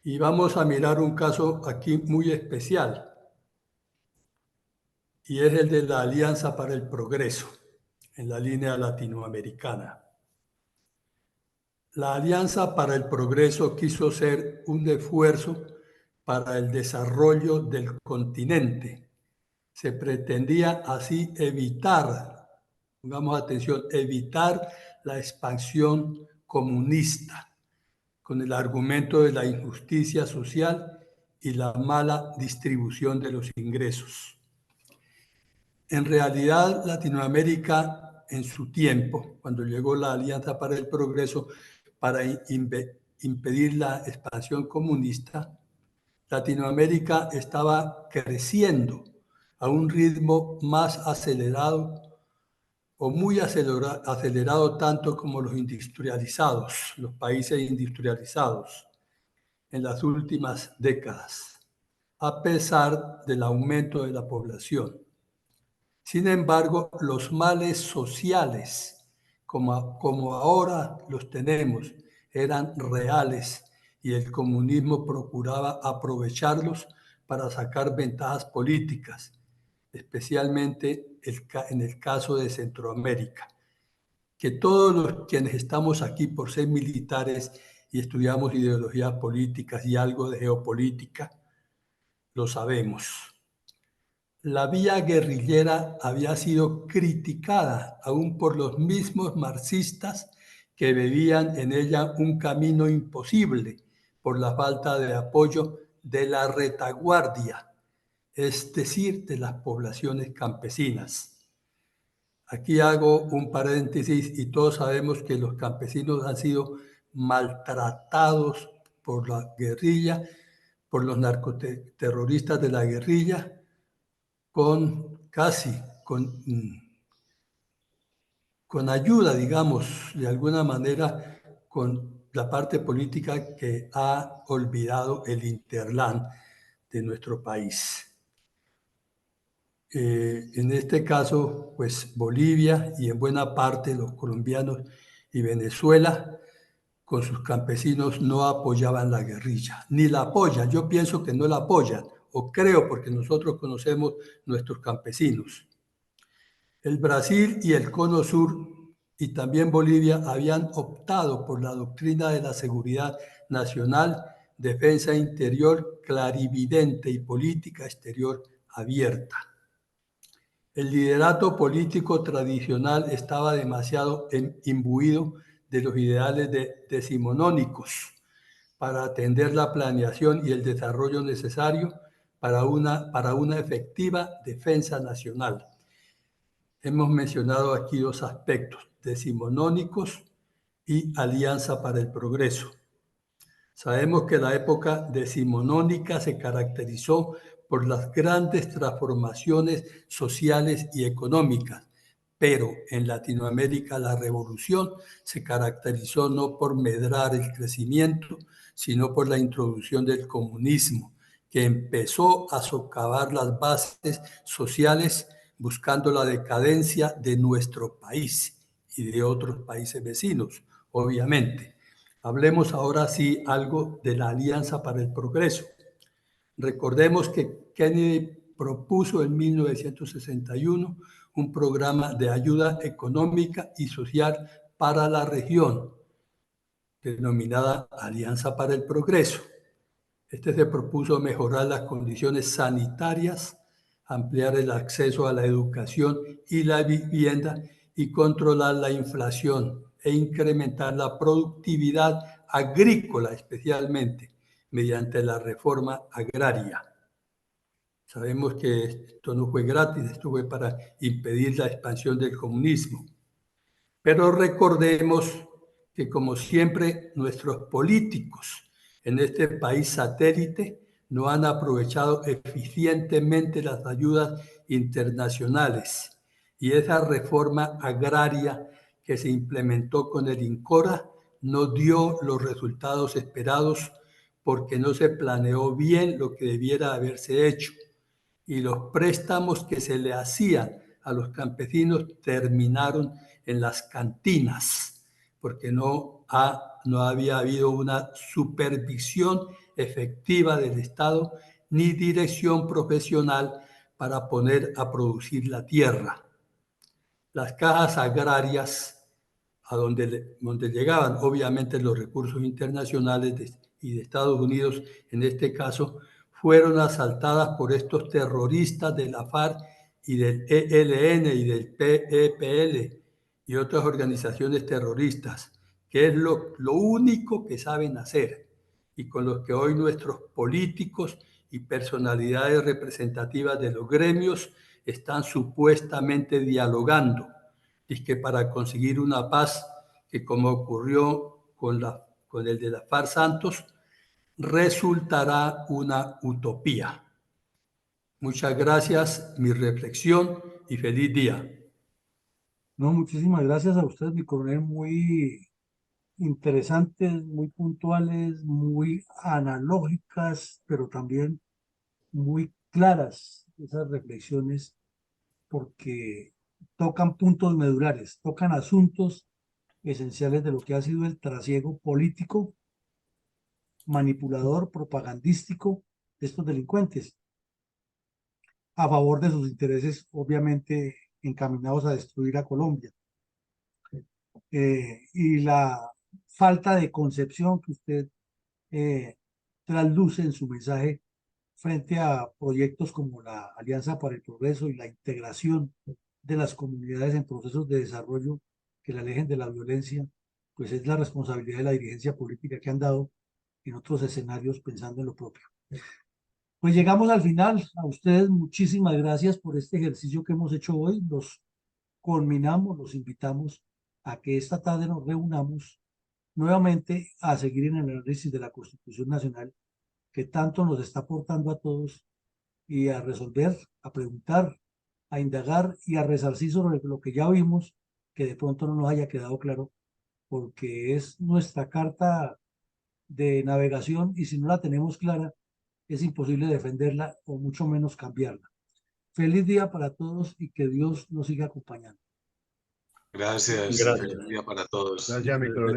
Y vamos a mirar un caso aquí muy especial, y es el de la Alianza para el Progreso, en la línea latinoamericana. La Alianza para el Progreso quiso ser un esfuerzo para el desarrollo del continente. Se pretendía así evitar, pongamos atención, evitar la expansión comunista, con el argumento de la injusticia social y la mala distribución de los ingresos. En realidad, Latinoamérica, en su tiempo, cuando llegó la Alianza para el Progreso, para impedir la expansión comunista, Latinoamérica estaba creciendo a un ritmo más acelerado o muy acelerado tanto como los industrializados, los países industrializados en las últimas décadas, a pesar del aumento de la población. Sin embargo, los males sociales, como ahora los tenemos, eran reales y el comunismo procuraba aprovecharlos para sacar ventajas políticas, especialmente en el caso de Centroamérica, que todos los quienes estamos aquí por ser militares y estudiamos ideologías políticas y algo de geopolítica, lo sabemos. La vía guerrillera había sido criticada aún por los mismos marxistas que veían en ella un camino imposible por la falta de apoyo de la retaguardia, es decir, de las poblaciones campesinas. Aquí hago un paréntesis y todos sabemos que los campesinos han sido maltratados por la guerrilla, por los narcoterroristas de la guerrilla, con ayuda, digamos, de alguna manera, con la parte política que ha olvidado el Interland de nuestro país. En este caso, pues Bolivia y en buena parte los colombianos y Venezuela, con sus campesinos, no apoyaban la guerrilla, ni la apoyan. Yo pienso que no la apoyan, o creo, porque nosotros conocemos nuestros campesinos. El Brasil y el Cono Sur y también Bolivia habían optado por la doctrina de la seguridad nacional, defensa interior clarividente y política exterior abierta. El liderato político tradicional estaba demasiado imbuido de los ideales decimonónicos para atender la planeación y el desarrollo necesario para una efectiva defensa nacional. Hemos mencionado aquí dos aspectos decimonónicos y Alianza para el Progreso. Sabemos que la época decimonónica se caracterizó por las grandes transformaciones sociales y económicas, pero en Latinoamérica la revolución se caracterizó no por medrar el crecimiento, sino por la introducción del comunismo, que empezó a socavar las bases sociales buscando la decadencia de nuestro país y de otros países vecinos, obviamente. Hablemos ahora sí algo de la Alianza para el Progreso. Recordemos que Kennedy propuso en 1961 un programa de ayuda económica y social para la región, denominada Alianza para el Progreso. Este se propuso mejorar las condiciones sanitarias, ampliar el acceso a la educación y la vivienda y controlar la inflación e incrementar la productividad agrícola especialmente mediante la reforma agraria. Sabemos que esto no fue gratis, esto fue para impedir la expansión del comunismo. Pero recordemos que, como siempre, nuestros políticos en este país satélite no han aprovechado eficientemente las ayudas internacionales y esa reforma agraria que se implementó con el INCORA no dio los resultados esperados porque no se planeó bien lo que debiera haberse hecho y los préstamos que se le hacían a los campesinos terminaron en las cantinas, porque no había habido una supervisión efectiva del Estado ni dirección profesional para poner a producir la tierra. Las cajas agrarias, a donde llegaban obviamente los recursos internacionales y de Estados Unidos, en este caso, fueron asaltadas por estos terroristas de la FARC y del ELN y del PEPL y otras organizaciones terroristas, que es lo único que saben hacer y con los que hoy nuestros políticos y personalidades representativas de los gremios están supuestamente dialogando, y que para conseguir una paz que, como ocurrió con el de la FARC Santos, resultará una utopía. Muchas gracias, mi reflexión y feliz día. No, muchísimas gracias a usted, mi coronel, muy interesantes, muy puntuales, muy analógicas, pero también muy claras esas reflexiones, porque tocan puntos medulares, tocan asuntos esenciales de lo que ha sido el trasiego político, manipulador, propagandístico de estos delincuentes, a favor de sus intereses, obviamente encaminados a destruir a Colombia. Y la falta de concepción que usted trasluce en su mensaje frente a proyectos como la Alianza para el Progreso y la integración de las comunidades en procesos de desarrollo que la alejen de la violencia, pues es la responsabilidad de la dirigencia política que han dado en otros escenarios pensando en lo propio. Pues llegamos al final. A ustedes muchísimas gracias por este ejercicio que hemos hecho hoy. Los culminamos, los invitamos a que esta tarde nos reunamos nuevamente a seguir en el análisis de la Constitución Nacional que tanto nos está aportando a todos y a resolver, a preguntar, a indagar y a resarcir sobre lo que ya vimos, que de pronto no nos haya quedado claro, porque es nuestra carta de navegación y si no la tenemos clara, es imposible defenderla o mucho menos cambiarla. Feliz día para todos y que Dios nos siga acompañando. Gracias. Gracias. Feliz día para todos. Gracias, mi coronel.